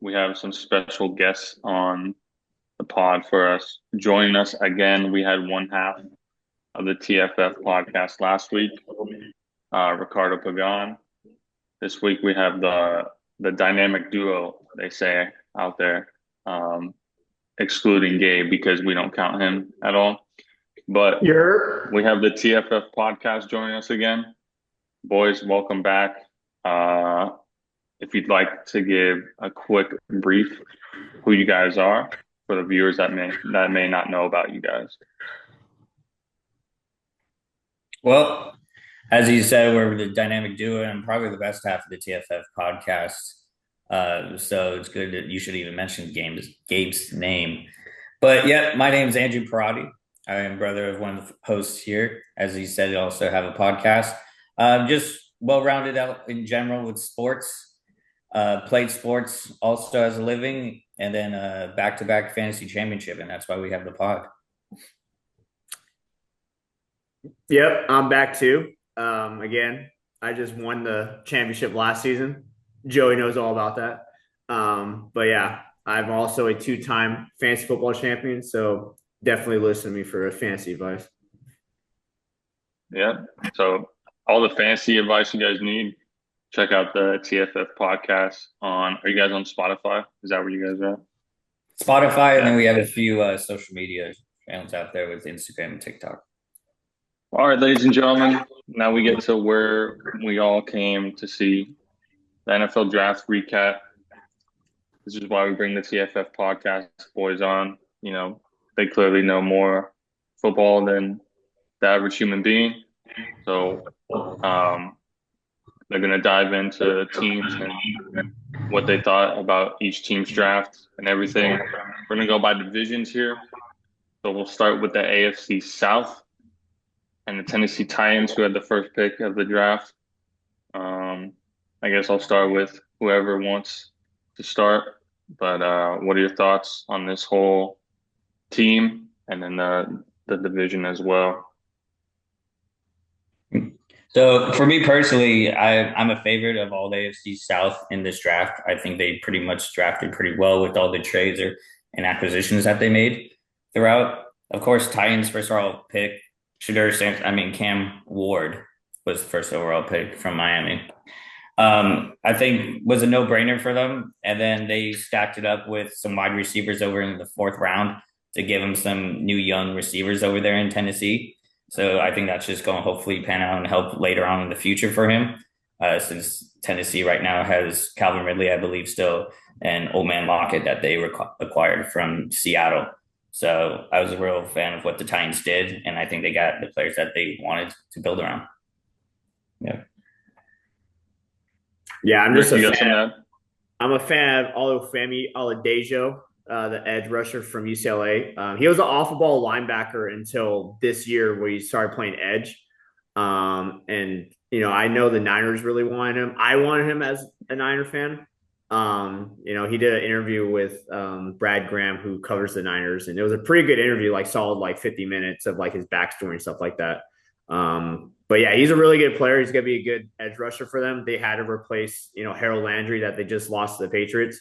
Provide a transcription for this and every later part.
we have some special guests on the pod for us. Joining us again, we had one half of the TFF podcast last week, Ricardo Pagan. This week we have the dynamic duo they say out there, um, excluding Gabe because we don't count him at all. But You're we have the TFF podcast joining us again. Boys, welcome back. Uh, if you'd like to give a quick brief who you guys are for the viewers that may not know about you guys. Well, as you said, we're the dynamic duo and probably the best half of the TFF podcast. So it's good that you should even mention Gabe's name. But yeah, my name is Andrew Parati. I am brother of one of the hosts here. As he said, I also have a podcast. Just well rounded out in general with sports. Played sports also as a living, and then back to back fantasy championship, and that's why we have the pod. Yep, I'm back too. Again, I just won the championship last season. Joey knows all about that. But yeah, I'm also a two-time fantasy football champion, so definitely listen to me for fantasy advice. Yeah. So all the fantasy advice you guys need, check out the TFF podcast on. Are you guys on Spotify? Is that where you guys are at? Spotify, and then Yeah. we have a few social media channels out there with Instagram and TikTok. All right, ladies and gentlemen. Now we get to where we all came to see the NFL draft recap. This is why we bring the TFF podcast boys on. You know, they clearly know more football than the average human being. So um, they're going to dive into teams and what they thought about each team's draft and everything. We're going to go by divisions here. So we'll start with the AFC South and the Tennessee Titans, who had the first pick of the draft. I guess I'll start with whoever wants to start. But what are your thoughts on this whole team and then the division as well? So for me personally, I'm a favorite of all the AFC South in this draft. I think they pretty much drafted pretty well with all the trades and acquisitions that they made throughout. Of course, Titans first overall pick. Cam Ward was the first overall pick from Miami. I think was a no-brainer for them. And then they stacked it up with some wide receivers over in the fourth round to give them some new young receivers over there in Tennessee. So I think that's just going to hopefully pan out and help later on in the future for him. Since Tennessee right now has Calvin Ridley, I believe, still, and Old Man Lockett that they acquired from Seattle. So I was a real fan of what the Titans did, and I think they got the players that they wanted to build around. Yeah. Yeah, I'm Rick, just a you got some fan. of that? I'm a fan of Olufemi Oladejo, the edge rusher from UCLA. He was an off-ball linebacker until this year where he started playing edge. And I know the Niners really wanted him. I wanted him as a Niner fan. He did an interview with Brad Graham, who covers the Niners, and it was a pretty good interview, like solid, like 50 minutes of like his backstory and stuff like that. But yeah, he's a really good player. He's gonna be a good edge rusher for them. They had to replace, Harold Landry that they just lost to the Patriots.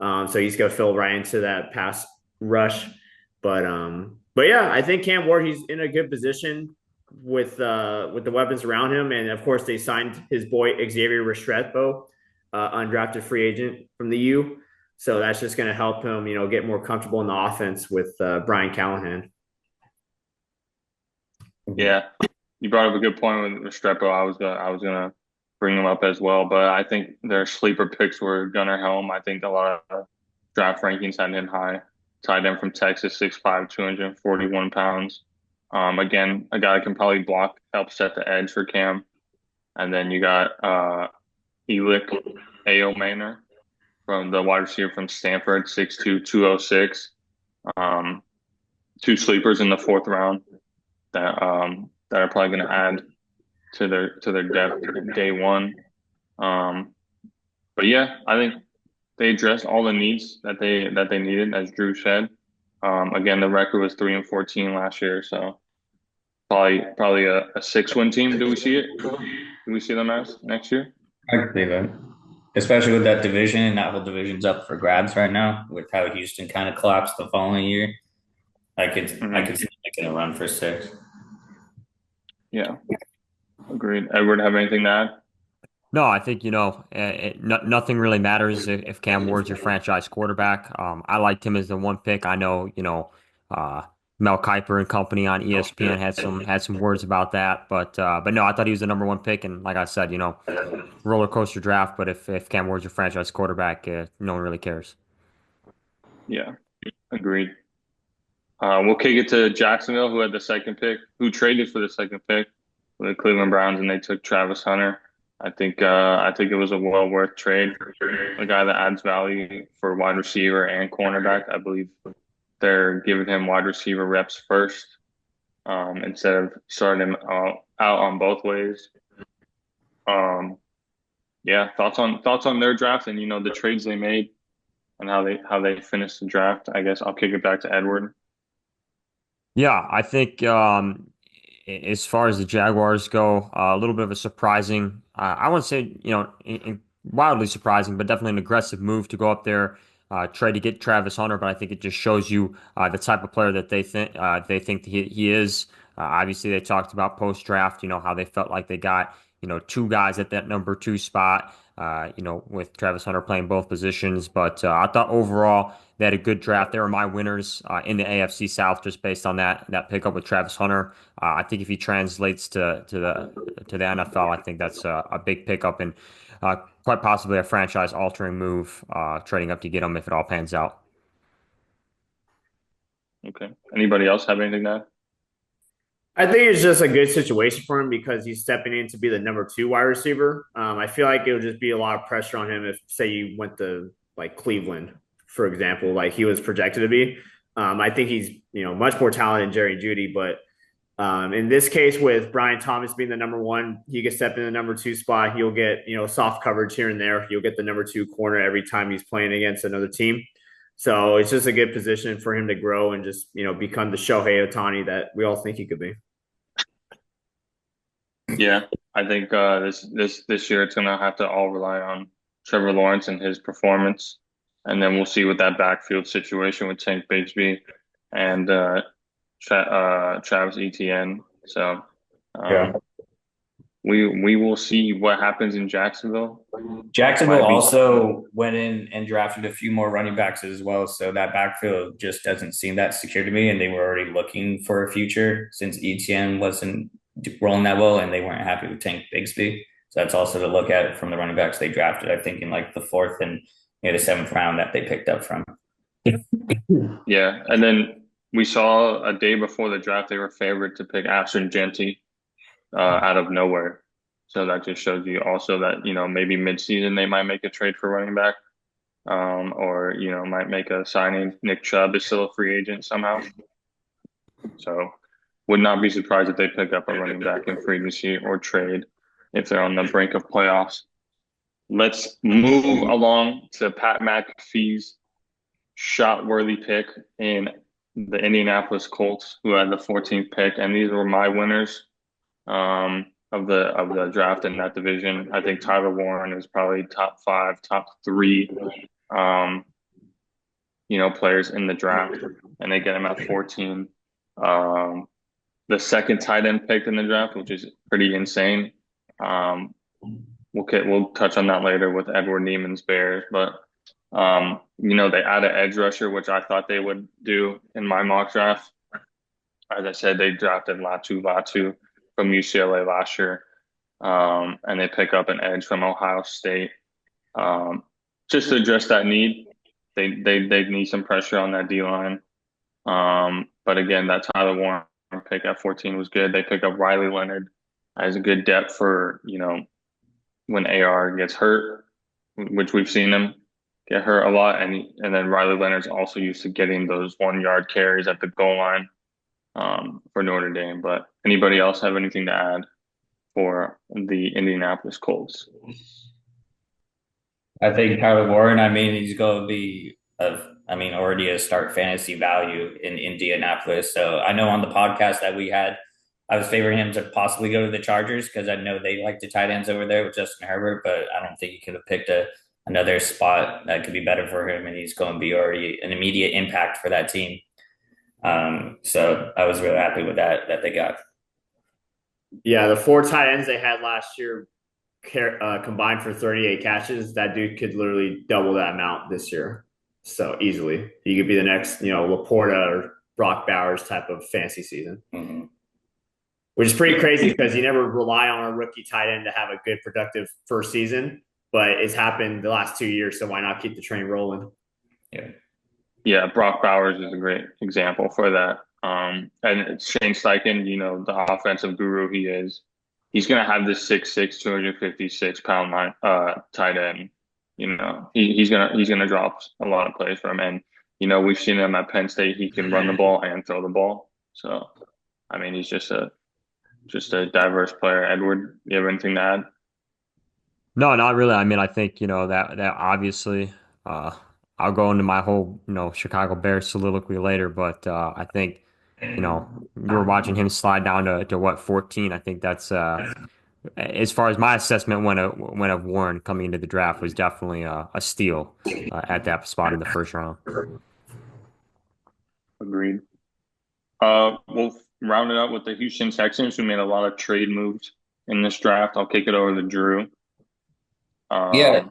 So he's gonna fill right into that pass rush. But yeah, I think Cam Ward, he's in a good position with the weapons around him, and of course they signed his boy Xavier Restrepo, undrafted free agent from the U. So that's just going to help him, get more comfortable in the offense with Brian Callahan. Yeah, you brought up a good point with Restrepo. I was gonna bring him up as well, but I think their sleeper picks were Gunnar Helm. I think a lot of draft rankings had him high. Tied end from Texas, 6'5", 241 pounds. Again, a guy that can probably block, help set the edge for Cam. And then you got Elick Ao Manor from the wide receiver from Stanford, 6'2", 206. Um, Two sleepers in the fourth round that are probably going to add to their depth day one. Um, but yeah, I think they addressed all the needs that they needed, as Drew said. Again, the record was 3-14 last year, so probably a 6-win team. Do we see it? Do we see them as next year? I can see that. especially with that division. That whole division's up for grabs right now with how Houston kind of collapsed the following year. I Hmm. could see them making a run for six. Yeah, agreed. Edward, have anything to add? No, I think, nothing really matters if Cam Ward's your franchise quarterback. I liked him as the one pick. I know, uh, Mel Kiper and company on ESPN had some words about that, but no, I thought he was the number one pick. And like I said, roller coaster draft. But if Cam Ward's your franchise quarterback, no one really cares. Yeah, agreed. We'll kick it to Jacksonville, who had the second pick, who traded for the second pick with the Cleveland Browns, and they took Travis Hunter. I think it was a well worth trade. A guy that adds value for wide receiver and cornerback. I believe they're giving him wide receiver reps first, instead of starting him out on both ways. Um, yeah, thoughts on their draft and the trades they made and how they finished the draft. I guess I'll kick it back to Edward. Yeah, I think as far as the Jaguars go, a little bit of a surprising, I wouldn't say, wildly surprising, but definitely an aggressive move to go up there, try to get Travis Hunter. But I think it just shows you the type of player that they think he is. Obviously, they talked about post draft, how they felt like they got, two guys at that number two spot, with Travis Hunter playing both positions. But I thought overall, they had a good draft. They were my winners in the AFC South just based on that pickup with Travis Hunter. I think if he translates to the NFL, I think that's a big pickup and quite possibly a franchise altering move, trading up to get him if it all pans out. Okay. Anybody else have anything to add? I think it's just a good situation for him because he's stepping in to be the number two wide receiver. I feel like it would just be a lot of pressure on him if, say, you went to like Cleveland, for example, like he was projected to be. I think he's much more talented than Jerry Judy, but in this case, with Brian Thomas being the number one, he can step in the number two spot. He'll get soft coverage here and there. He'll get the number two corner every time he's playing against another team. So it's just a good position for him to grow and just become the Shohei Ohtani that we all think he could be. Yeah, I think this year it's gonna have to all rely on Trevor Lawrence and his performance, and then we'll see what that backfield situation with Tank Bigsby and Travis Etienne. So Yeah. um, we will see what happens in Jacksonville. Jacksonville Might be also went in and drafted a few more running backs as well. So that backfield just doesn't seem that secure to me. And they were already looking for a future since ETN wasn't rolling that well and they weren't happy with Tank Bigsby. So that's also to look at from the running backs they drafted, I think in like the fourth and the seventh round that they picked up from. Yeah, and then we saw a day before the draft they were favored to pick Ashton Genty out of nowhere. So that just shows you also that maybe midseason they might make a trade for running back, or might make a signing. Nick Chubb is still a free agent somehow, so would not be surprised if they pick up a running back in free agency or trade if they're on the brink of playoffs. Let's move along to Pat McAfee's shot-worthy pick in the Indianapolis Colts, who had the 14th pick, and these were my winners of the draft in that division. I think Tyler Warren is probably top five, top three, players in the draft, and they get him at 14. The second tight end picked in the draft, which is pretty insane. We'll touch on that later with Edward Neiman's Bears, but they added edge rusher, which I thought they would do in my mock draft. As I said, they drafted Latu from UCLA last year, and they pick up an edge from Ohio State, just to address that need. They need some pressure on that D line, but again, that Tyler Warren pick at 14 was good. They pick up Riley Leonard as a good depth for when AR gets hurt, which we've seen him get hurt a lot, and then Riley Leonard's also used to getting those 1 yard carries at the goal line for Notre Dame. But anybody else have anything to add for the Indianapolis Colts? I think Tyler Warren, he's going to be already a start fantasy value in Indianapolis. So I know on the podcast that we had, I was favoring him to possibly go to the Chargers because I know they like the tight ends over there with Justin Herbert, but I don't think he could have picked a another spot that could be better for him, and he's going to be already an immediate impact for that team. So I was really happy with that they got. Yeah, the 4 tight ends they had last year combined for 38 catches. That dude could literally double that amount this year. So easily. He could be the next, Laporta or Brock Bowers type of fantasy season. Mm-hmm. Which is pretty crazy because you never rely on a rookie tight end to have a good, productive first season. But it's happened the last 2 years, so why not keep the train rolling? Yeah. Yeah, Brock Bowers is a great example for that. And Shane Steichen, the offensive guru he is, he's going to have this 6'6", 256-pound tight end. He's gonna drop a lot of plays for him, and we've seen him at Penn State. He can run the ball and throw the ball. So, I mean, he's just a diverse player. Edward, you have anything to add? No, not really. I mean, I think, that obviously I'll go into my whole, Chicago Bears soliloquy later, but I think, you were watching him slide down to what, 14. I think that's as far as my assessment when of Warren coming into the draft was definitely a steal at that spot in the first round. Agreed. We'll round it up with the Houston Texans, who made a lot of trade moves in this draft. I'll kick it over to Drew. Yeah.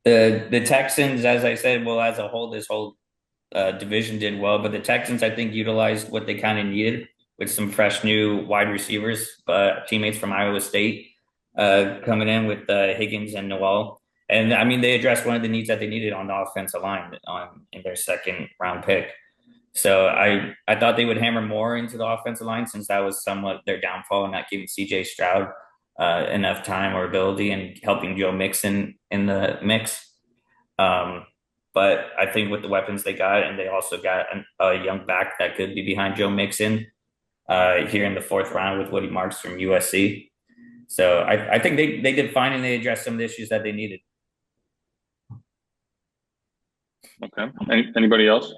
The Texans, as I said, well, as a whole, this whole division did well, but the Texans, I think, utilized what they kind of needed with some fresh new wide receivers, teammates from Iowa State coming in with Higgins and Noel. And I mean, they addressed one of the needs that they needed on the offensive line in their second round pick. So I thought they would hammer more into the offensive line since that was somewhat their downfall and not giving CJ Stroud enough time or ability and helping Joe Mixon in the mix. But I think with the weapons they got, and they also got a young back that could be behind Joe Mixon here in the fourth round with Woody Marks from USC. So I think they did fine and they addressed some of the issues that they needed. Okay. Anybody else?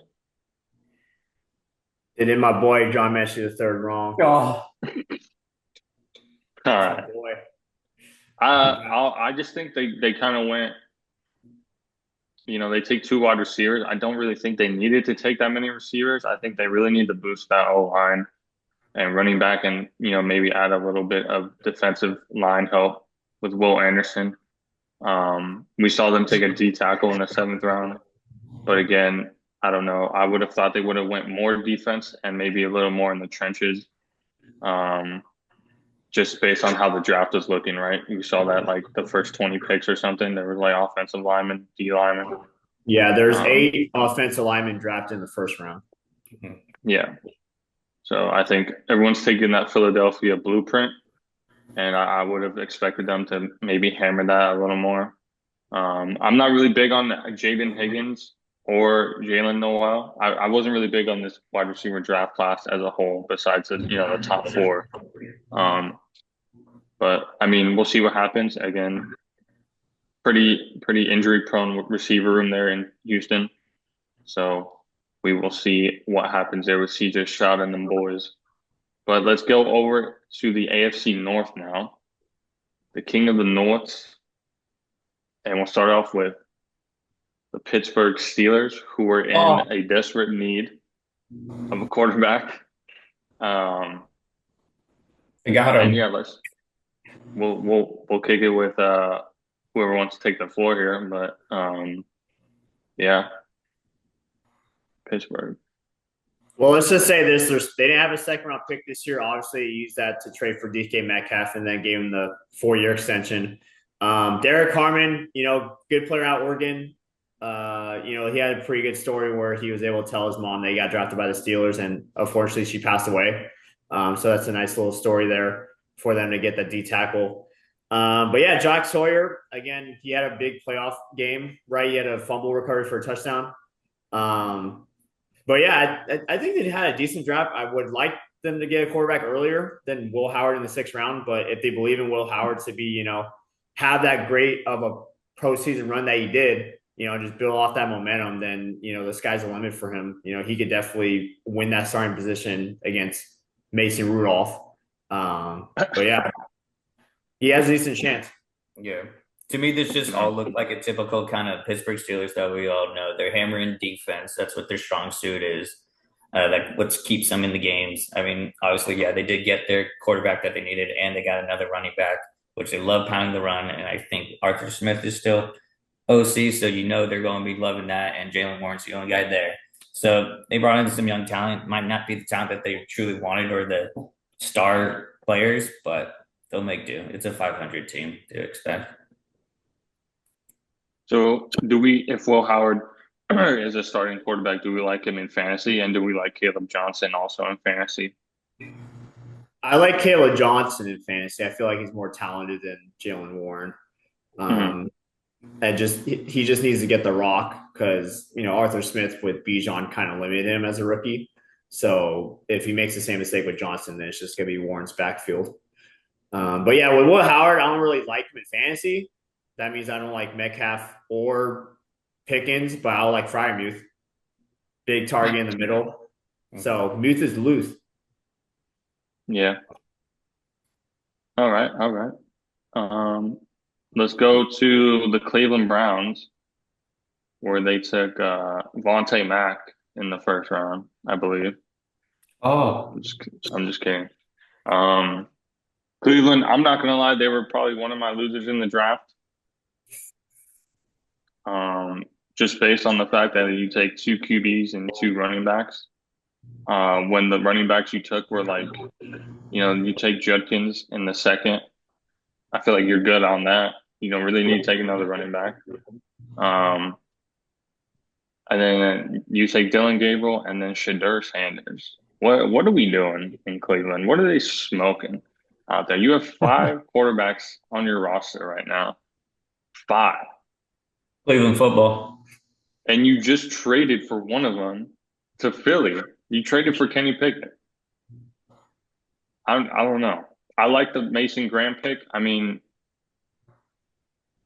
They did my boy John Messi the third wrong. Oh. All right. Boy. I just think they kind of went. They take 2 wide receivers. I don't really think they needed to take that many receivers. I think they really need to boost that O-line and running back and, maybe add a little bit of defensive line help with Will Anderson. We saw them take a D tackle in the 7th round. But again, I don't know. I would have thought they would have went more defense and maybe a little more in the trenches. Just based on how the draft was looking, right? We saw that like the first 20 picks or something, there was like offensive linemen, D linemen. Yeah, there's 8 offensive linemen drafted in the first round. Yeah. So I think everyone's taking that Philadelphia blueprint, and I would have expected them to maybe hammer that a little more. I'm not really big on Jaden Higgins or Jalen Noel. I wasn't really big on this wide receiver draft class as a whole, besides the top 4. But I mean, we'll see what happens. Again, pretty injury prone receiver room there in Houston. So we will see what happens there with CJ Stroud and them boys. But let's go over to the AFC North now. The king of the North. And we'll start off with the Pittsburgh Steelers, who were in a desperate need of a quarterback. They got him. And yeah, we'll kick it with whoever wants to take the floor here, but yeah, Pittsburgh. Well, let's just say this: they didn't have a second round pick this year. Obviously, they used that to trade for DK Metcalf and then gave him the 4-year extension. Derek Harmon, good player out Oregon. He had a pretty good story where he was able to tell his mom that he got drafted by the Steelers, and unfortunately, she passed away. So that's a nice little story there for them to get that D tackle. But yeah, Jack Sawyer, again, he had a big playoff game, right? He had a fumble recovery for a touchdown. But yeah, I think they had a decent draft. I would like them to get a quarterback earlier than Will Howard in the 6th round. But if they believe in Will Howard to be, have that great of a postseason run that he did, just build off that momentum, then, the sky's the limit for him. He could definitely win that starting position against Mason Rudolph. But yeah, he has a decent chance. Yeah. To me, this just all looked like a typical kind of Pittsburgh Steelers that we all know. They're hammering defense. That's what their strong suit is. Like what keeps them in the games. I mean, obviously, yeah, they did get their quarterback that they needed, and they got another running back, which they love pounding the run. And I think Arthur Smith is still OC, so you know they're going to be loving that. And Jalen Warren's the only guy there. So they brought in some young talent. Might not be the talent that they truly wanted or the star players, but they'll make do. It's a 500 team to expect. So do we, if Will Howard is a starting quarterback, do we like him in fantasy? And do we like Caleb Johnson also in fantasy? I like Caleb Johnson in fantasy. I feel like he's more talented than Jalen Warren. Mhm. And he just needs to get the rock because Arthur Smith with Bijan kind of limited him as a rookie. So if he makes the same mistake with Johnson, then it's just gonna be Warren's backfield. But yeah, with Will Howard, I don't really like him in fantasy. That means I don't like Metcalf or Pickens, but I like Fryermuth. Big target in the middle. So Muth is loose. Yeah. All right. All right. Um, let's go to the Cleveland Browns, where they took Vontae Mack in the first round, I believe. Oh, I'm just kidding. Um, Cleveland, I'm not gonna lie, they were probably one of my losers in the draft. Just based on the fact that you take two QBs and two running backs. When the running backs you took were like, you take Judkins in the second. I feel like you're good on that. You don't really need to take another running back. Um, and then you take Dylan Gabriel and then Shadur Sanders. What are we doing in Cleveland? What are they smoking out there? You have five quarterbacks on your roster right now. Five. Cleveland football. And you just traded for one of them to Philly. You traded for Kenny Pickett. I don't know. I like the Mason Graham pick. I mean,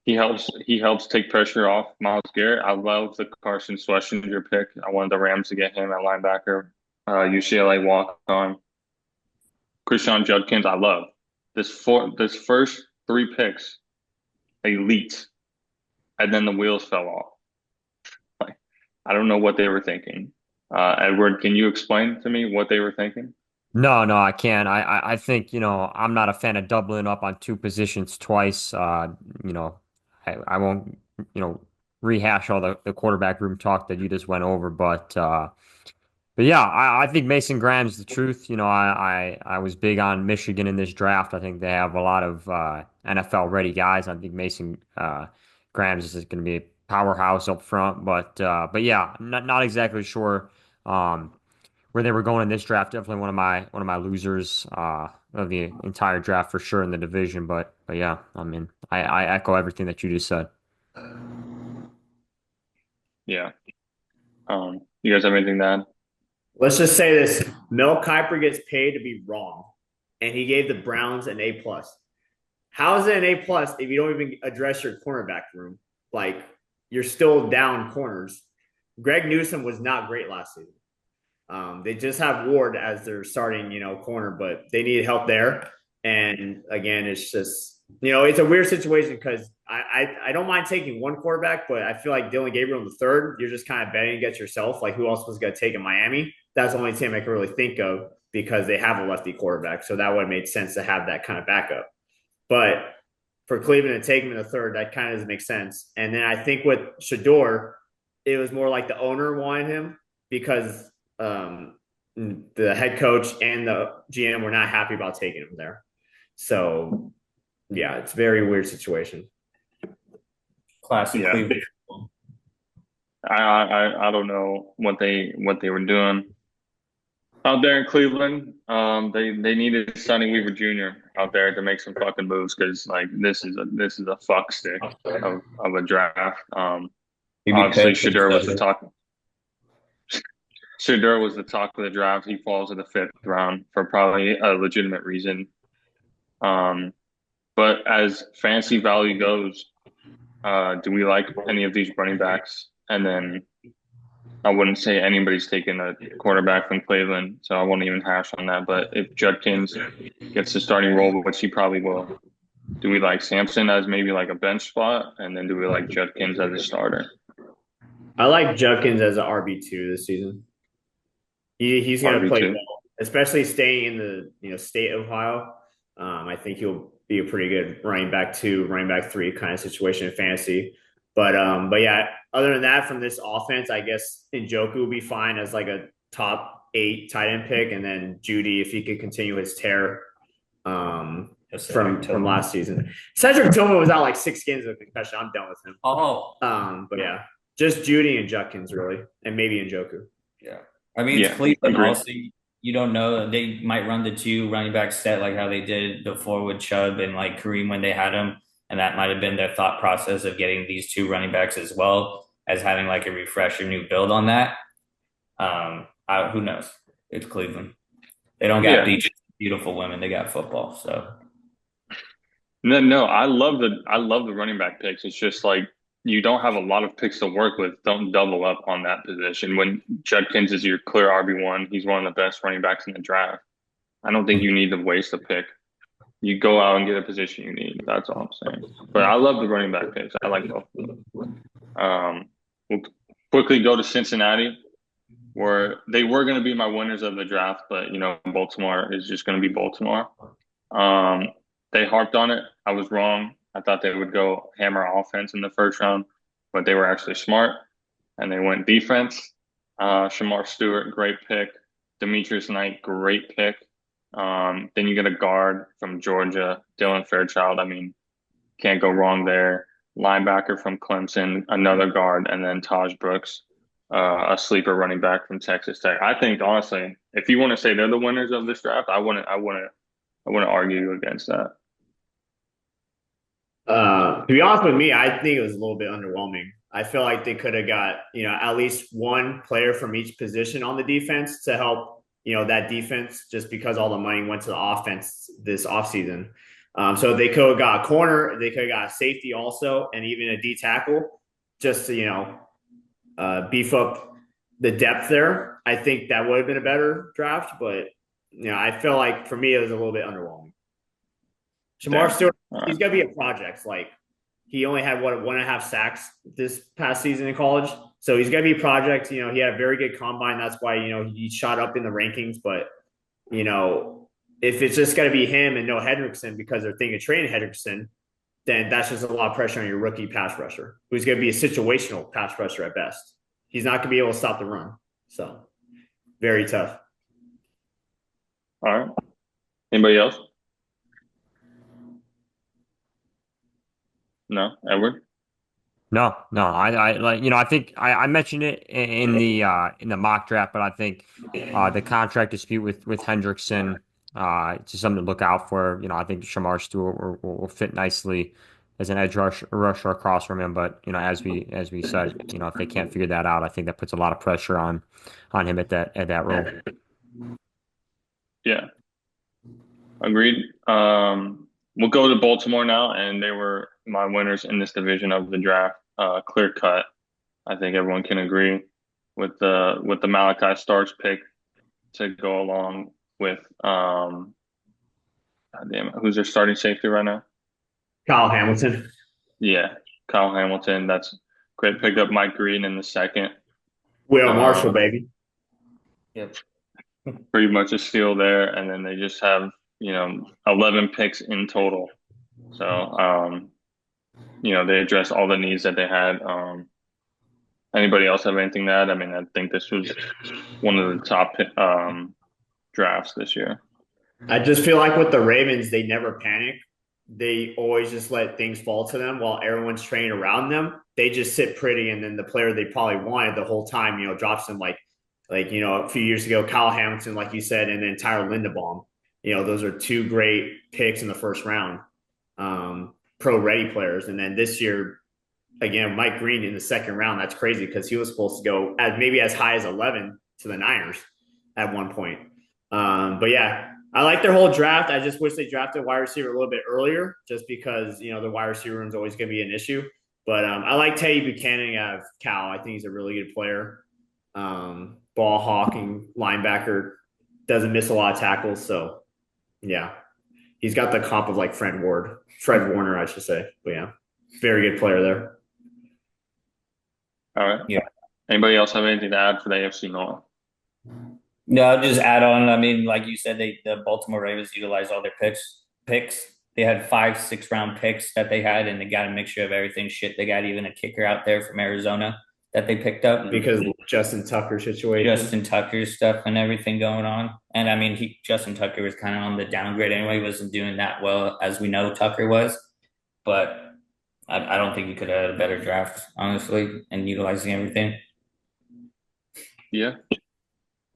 he helps take pressure off Myles Garrett. I love the Carson Schlesinger pick. I wanted the Rams to get him at linebacker. UCLA walk on. Christian Judkins, I love. This first three picks, elite. And then the wheels fell off. Like, I don't know what they were thinking. Edward, can you explain to me what they were thinking? No, I can't. I think, I'm not a fan of doubling up on two positions twice. You know, I won't, rehash all the quarterback room talk that you just went over, but yeah, I think Mason Graham's the truth. I was big on Michigan in this draft. I think they have a lot of NFL ready guys. I think Mason Graham's is going to be a powerhouse up front, but yeah, not exactly sure. Where they were going in this draft. Definitely one of my losers of the entire draft for sure in the division. But yeah, I mean, I echo everything that you just said. Yeah. You guys have anything to add? Let's just say this: Mel Kiper gets paid to be wrong, and he gave the Browns an A plus. How is it an A plus if you don't even address your cornerback room? Like you're still down corners. Greg Newsome was not great last season. They just have Ward as their starting, corner, but they need help there. And again, it's just, it's a weird situation because I don't mind taking one quarterback, but I feel like Dylan Gabriel in the third, you're just kind of betting against yourself. Like who else was going to take in Miami? That's the only team I can really think of because they have a lefty quarterback. So that would have made sense to have that kind of backup. But for Cleveland to take him in the third, that kind of doesn't make sense. And then I think with Shador, it was more like the owner wanted him because the head coach and the GM were not happy about taking him there. So, yeah, it's a very weird situation. Classic Yeah. Cleveland. I don't know what they were doing out there in Cleveland. They needed Sonny Weaver Jr. out there to make some fucking moves because like this is a fuck stick of a draft. Obviously Shador was the talk. Shador was the talk of the draft. He falls in the fifth round for probably a legitimate reason. But as fantasy value goes, do we like any of these running backs? And then I wouldn't say anybody's taking a quarterback from Cleveland, so I won't even hash on that. But if Judkins gets the starting role, which he probably will, Do we like Sampson as maybe like a bench spot, and then do we like Judkins as a starter? I like Judkins as an RB2 this season. He's going to RB play two. well, especially staying in the state of Ohio. I think he'll be a pretty good running back 2, running back 3 kind of situation in fantasy. But yeah, other than that, from this offense, I guess Njoku will be fine as like a top 8 tight end pick, and then Judy if he could continue his tear from last season. Cedric Tillman was out like 6 games of concussion. I'm done with him. Oh, But yeah, just Judy and Judkins really, and maybe Njoku. yeah. I mean, it's Yeah, Cleveland agreed. also. You don't know. They might run the 2 running back set like how they did before with Chubb and like Kareem when they had him. And that might have been their thought process of getting these 2 running backs as well as having like a refresher new build on that. Who knows? It's Cleveland. They don't got Yeah. beaches, beautiful women. They got football. So No, no, I love the running back picks. It's just like you don't have a lot of picks to work with. Don't double up on that position. When Judkins is your clear RB1, he's one of the best running backs in the draft. I don't think you need to waste a pick. You go out and get a position you need. That's all I'm saying. But I love the running back picks. I like both of them. We'll quickly go to Cincinnati, where they were going to be my winners of the draft, but Baltimore is just going to be Baltimore. Um, they harped on it. I was wrong. I thought they would go hammer offense in the first round, but they were actually smart and they went defense. Shamar Stewart, great pick. Demetrius Knight, great pick. Then you get a guard from Georgia, Dylan Fairchild. I mean, can't go wrong there. Linebacker from Clemson, another guard, and then Taj Brooks, a sleeper running back from Texas Tech. I think honestly, if you want to say they're the winners of this draft, I wouldn't argue against that. To be honest with me, I think it was a little bit underwhelming. I feel like they could have got, at least one player from each position on the defense to help, that defense just because all the money went to the offense this offseason. So they could have got a corner, they could have got a safety also, and even a D tackle just to, beef up the depth there. I think that would have been a better draft, but, I feel like for me, it was a little bit underwhelming. Shamar Damn. Stewart, All he's right. gonna be a project. Like he only had 1.5 sacks this past season in college, so he's gonna be a project. He had a very good combine. That's why he shot up in the rankings. But if it's just gonna be him and no Hendrickson because they're thinking of trading Hendrickson, then that's just a lot of pressure on your rookie pass rusher, who's gonna be a situational pass rusher at best. He's not gonna be able to stop the run. So very tough. All right. Anybody else? No, Edward? No, no. I like I think I mentioned it in the mock draft, but I think the contract dispute with Hendrickson it's just something to look out for. I think Shamar Stewart will fit nicely as an edge rusher across from him. But as we said, if they can't figure that out, I think that puts a lot of pressure on him at that role. Yeah, agreed. We'll go to Baltimore now, and they were my winners in this division of the draft. Clear cut. I think everyone can agree with the Malachi Starks pick to go along with God damn it, who's their starting safety right now? Kyle Hamilton, Yeah, Kyle Hamilton. That's great pickup. Mike Green in the second. Will Marshall, Um, baby. yep. Pretty much a steal there, and then they just have 11 picks in total. So they addressed all the needs that they had. Anybody else have anything to add? I mean, I think this was one of the top drafts this year. I just feel like with the Ravens, they never panic. They always just let things fall to them while everyone's training around them. They just sit pretty, and then the player they probably wanted the whole time, drops them like a few years ago, Kyle Hamilton, like you said, and then Tyler Linderbaum. Those are 2 great picks in the first round, pro ready players. And then this year, again, Mike Green in the second round. That's crazy because he was supposed to go maybe as high as 11 to the Niners at one point. But yeah, I like their whole draft. I just wish they drafted wide receiver a little bit earlier, just because the wide receiver room is always going to be an issue. But I like Teddy Buchanan out of Cal. I think he's a really good player. Ball hawking linebacker, doesn't miss a lot of tackles. So yeah, He's got the comp of like Fred Warner, I should say. But yeah, very good player there. All right. Yeah. Anybody else have anything to add for the AFC North? No, I'll just add on. I mean, like you said, the Baltimore Ravens utilized all their picks. They had 5, 6 round picks that they had, and they got a mixture of everything. Shit, they got even a kicker out there from Arizona that they picked up. Because Justin Tucker situation. Justin Tucker stuff and everything going on. And I mean, Justin Tucker was kind of on the downgrade anyway. He wasn't doing that well as we know Tucker was, but I don't think he could have had a better draft, honestly, and utilizing everything. Yeah,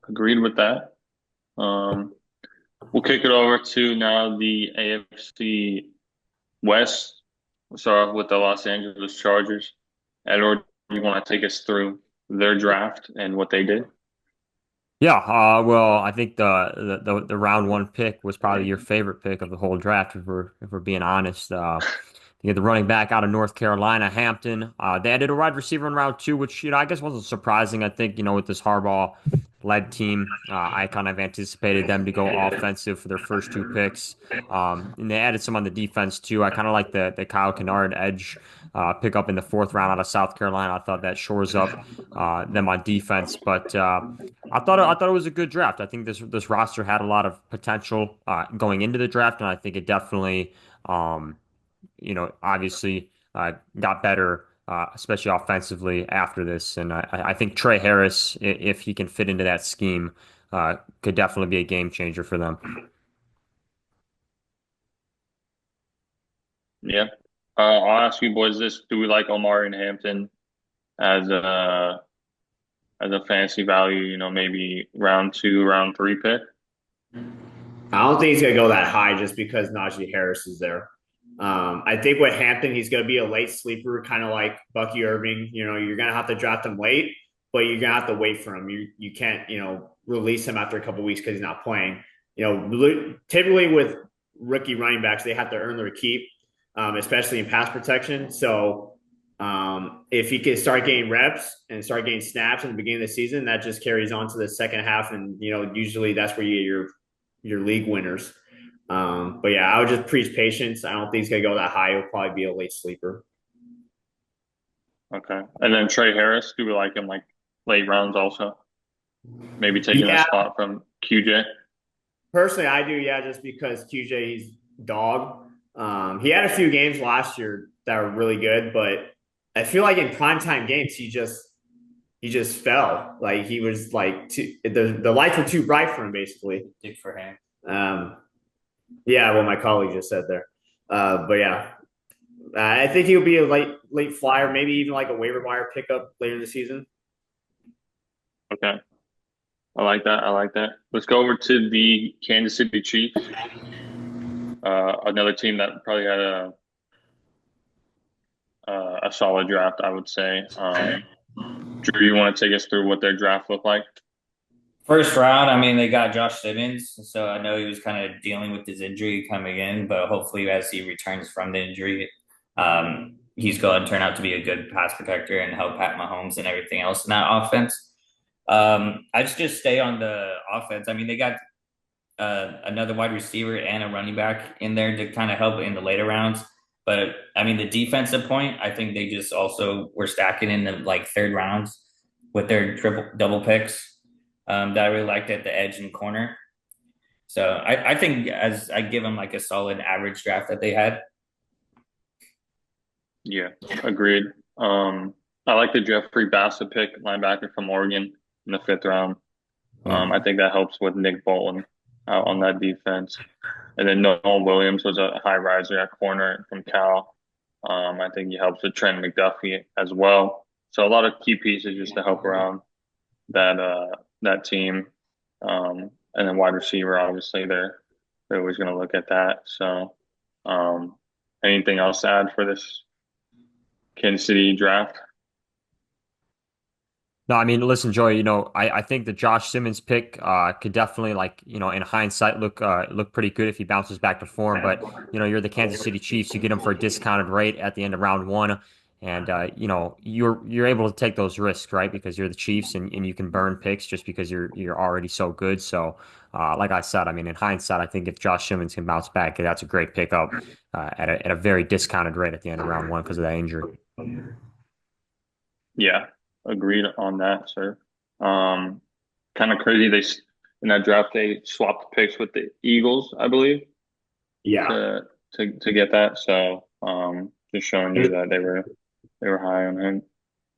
agreed with that. We'll kick it over to now the AFC West. We'll start off with the Los Angeles Chargers. Edward, you want to take us through their draft and what they did? Yeah, well, I think the round one pick was probably your favorite pick of the whole draft, if we're being honest. You get the running back out of North Carolina, Hampton. They added a wide receiver in round two, which I guess wasn't surprising. I think with this Harbaugh-led team, I kind of anticipated them to go offensive for their first two picks. And they added some on the defense too. I kind of like the Kyle Kennard edge pick up in the fourth round out of South Carolina. I thought that shores up them on defense, but. I thought it was a good draft. I think this roster had a lot of potential going into the draft, and I think it definitely, obviously got better, especially offensively after this. And I think Trey Harris, if he can fit into that scheme, could definitely be a game changer for them. Yeah. I'll ask you boys this. Do we like Omari and Hampton as a fantasy value, maybe round two, round three pick? I don't think he's going to go that high just because Najee Harris is there. I think with Hampton, he's going to be a late sleeper, kind of like Bucky Irving. You're going to have to draft him late, but you're going to have to wait for him. You can't, release him after a couple of weeks because he's not playing. Typically with rookie running backs, they have to earn their keep, especially in pass protection. So if he can start getting reps and start getting snaps in the beginning of the season, that just carries on to the second half. And, usually that's where you get your league winners. But yeah, I would just preach patience. I don't think he's going to go that high. He'll probably be a late sleeper. Okay. And then Trey Harris, do we like him like late rounds also? Maybe taking a spot from QJ? Personally, I do, yeah, just because QJ, he's dog. He had a few games last year that were really good, but I feel like in primetime games, he just fell. Like he was like the lights were too bright for him, basically. Dig for him. Yeah, what my colleague just said there. But yeah, I think he'll be a late flyer, maybe even like a waiver wire pickup later in the season. Okay. I like that. I like that. Let's go over to the Kansas City Chiefs. Another team that probably had a solid draft, I would say. Drew, you want to take us through what their draft looked like? First round, I mean, they got Josh Simmons, so I know he was kind of dealing with his injury coming in, but hopefully as he returns from the injury, he's going to turn out to be a good pass protector and help Pat Mahomes and everything else in that offense. I just stay on the offense. I mean, they got another wide receiver and a running back in there to kind of help in the later rounds. But I mean, the defensive point, I think they just also were stacking in the third rounds with their double picks. That I really liked at the edge and corner. So I think as I give them like a solid average draft that they had. Yeah, agreed. I like the Jeffrey Bassett pick, linebacker from Oregon in the fifth round. I think that helps with Nick Bolton on that defense. And then Noel Williams was a high riser at corner from Cal. I think he helps with Trent McDuffie as well. So a lot of key pieces just to help around that team. And then wide receiver, obviously they're always going to look at that. So anything else to add for this Kansas City draft? No, I mean, listen, Joey, I think the Josh Simmons pick could definitely, in hindsight, look pretty good if he bounces back to form. But, you're the Kansas City Chiefs. You get him for a discounted rate at the end of round one. And you're able to take those risks, right? Because you're the Chiefs and you can burn picks just because you're already so good. So like I said, I mean, in hindsight, I think if Josh Simmons can bounce back, that's a great pickup at a very discounted rate at the end of round one because of that injury. Yeah, agreed on that, sir. Um, Kind of crazy. In that draft they swapped picks with the Eagles, I believe, Yeah. to to get that. So just showing you that they were high on him.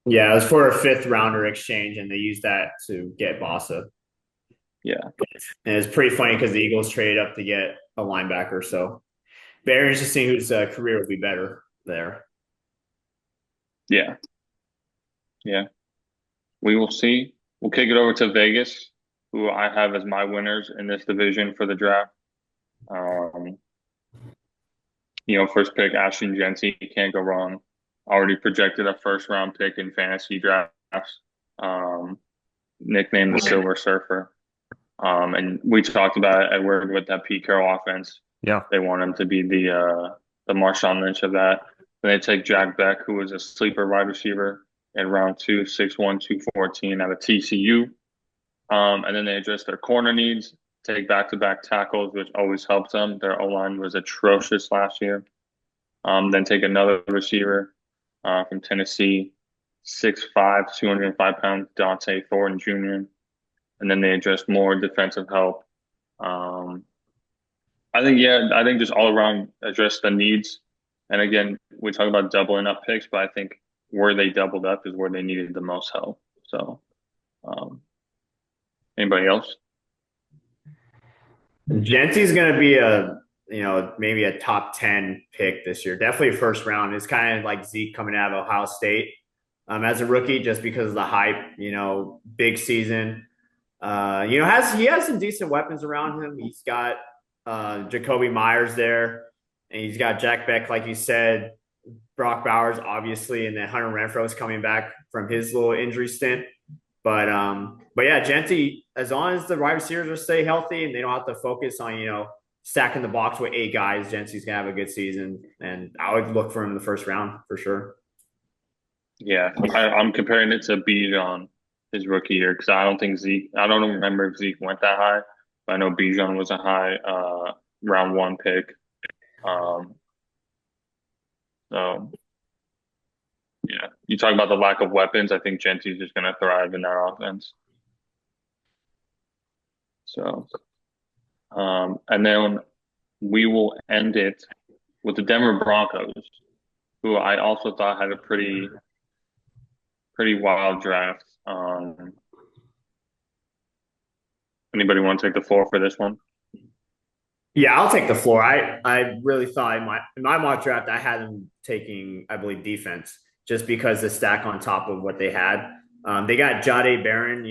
Yeah, it was for a fifth rounder exchange, and they used that to get Bossa. Yeah, And it's pretty funny because the Eagles traded up to get a linebacker. So very interesting whose career will be better there. yeah, yeah. We will see. We'll kick it over to Vegas, who I have as my winners in this division for the draft. Um, First pick, Ashton Genty, can't go wrong. Already projected a first round pick in fantasy drafts. Um, Nicknamed the Silver Surfer. And we talked about it, Edward, with that Pete Carroll offense. Yeah. They want him to be the Marshawn Lynch of that. Then they take Jack Beck, who was a sleeper wide receiver in round two, 6'1", 214 out of TCU. And then they address their corner needs, take back-to-back tackles, which always helps them. Their O-line was atrocious last year. Then take another receiver from Tennessee, 6'5", 205 pounds, Dante Thornton Jr. And then they address more defensive help. Um, I think just all around address the needs. And again, we talk about doubling up picks, but I think where they doubled up is where they needed the most help. So, um, anybody else? Genty's going to be maybe a top 10 pick this year. Definitely first round. It's kind of like Zeke coming out of Ohio State as a rookie just because of the hype, big season. He has some decent weapons around him. He's got Jacoby Myers there, and he's got Jack Beck, like you said, Brock Bowers, obviously, and then Hunter Renfrow is coming back from his little injury stint. But yeah, Genty, as long as the wide receivers will stay healthy and they don't have to focus on, stacking the box with 8 guys, Genty's gonna have a good season. And I would look for him in the first round for sure. Yeah, I'm comparing it to Bijan his rookie year because I don't remember if Zeke went that high, but I know Bijan was a high round one pick. Um, so yeah, you talk about the lack of weapons. I think Genty's just going to thrive in that offense. So, and then we will end it with the Denver Broncos, who I also thought had a pretty wild draft. Anybody want to take the floor for this one? Yeah, I'll take the floor. I really thought in my mock draft I had them taking, I believe, defense just because the stack on top of what they had. They got Jade Barron,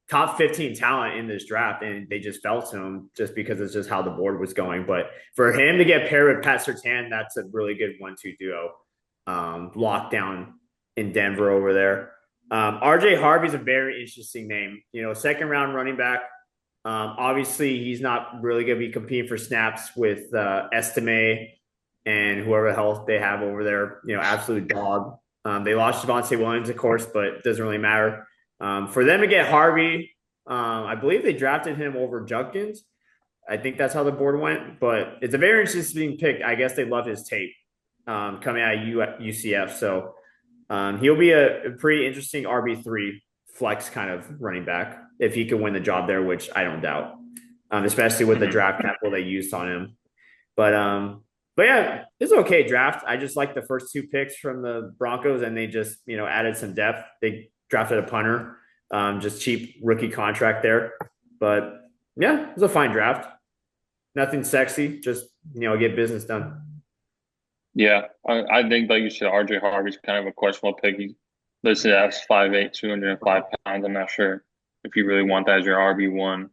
top 15 talent in this draft, and they just fell to him just because it's just how the board was going. But for him to get paired with Pat Surtain, that's a really good 1-2 duo. Lockdown in Denver over there. RJ Harvey's a very interesting name. Second round running back. Obviously, he's not really going to be competing for snaps with Estime and whoever else they have over there. Absolute dog. They lost Javonte Williams, of course, but it doesn't really matter. For them to get Harvey, I believe they drafted him over Junkins. I think that's how the board went, but it's a very interesting pick. I guess they love his tape coming out of UCF. So he'll be a pretty interesting RB3 flex kind of running back if he can win the job there, which I don't doubt, especially with the draft capital they used on him. But yeah, it's okay draft. I just like the first 2 picks from the Broncos, and they just added some depth. They drafted a punter, just cheap rookie contract there. But yeah, it was a fine draft. Nothing sexy, just get business done. Yeah, I think like you said, RJ Harvey's kind of a questionable pick. He's listed as 5'8", 205 pounds. I'm not sure if you really want that as your RB1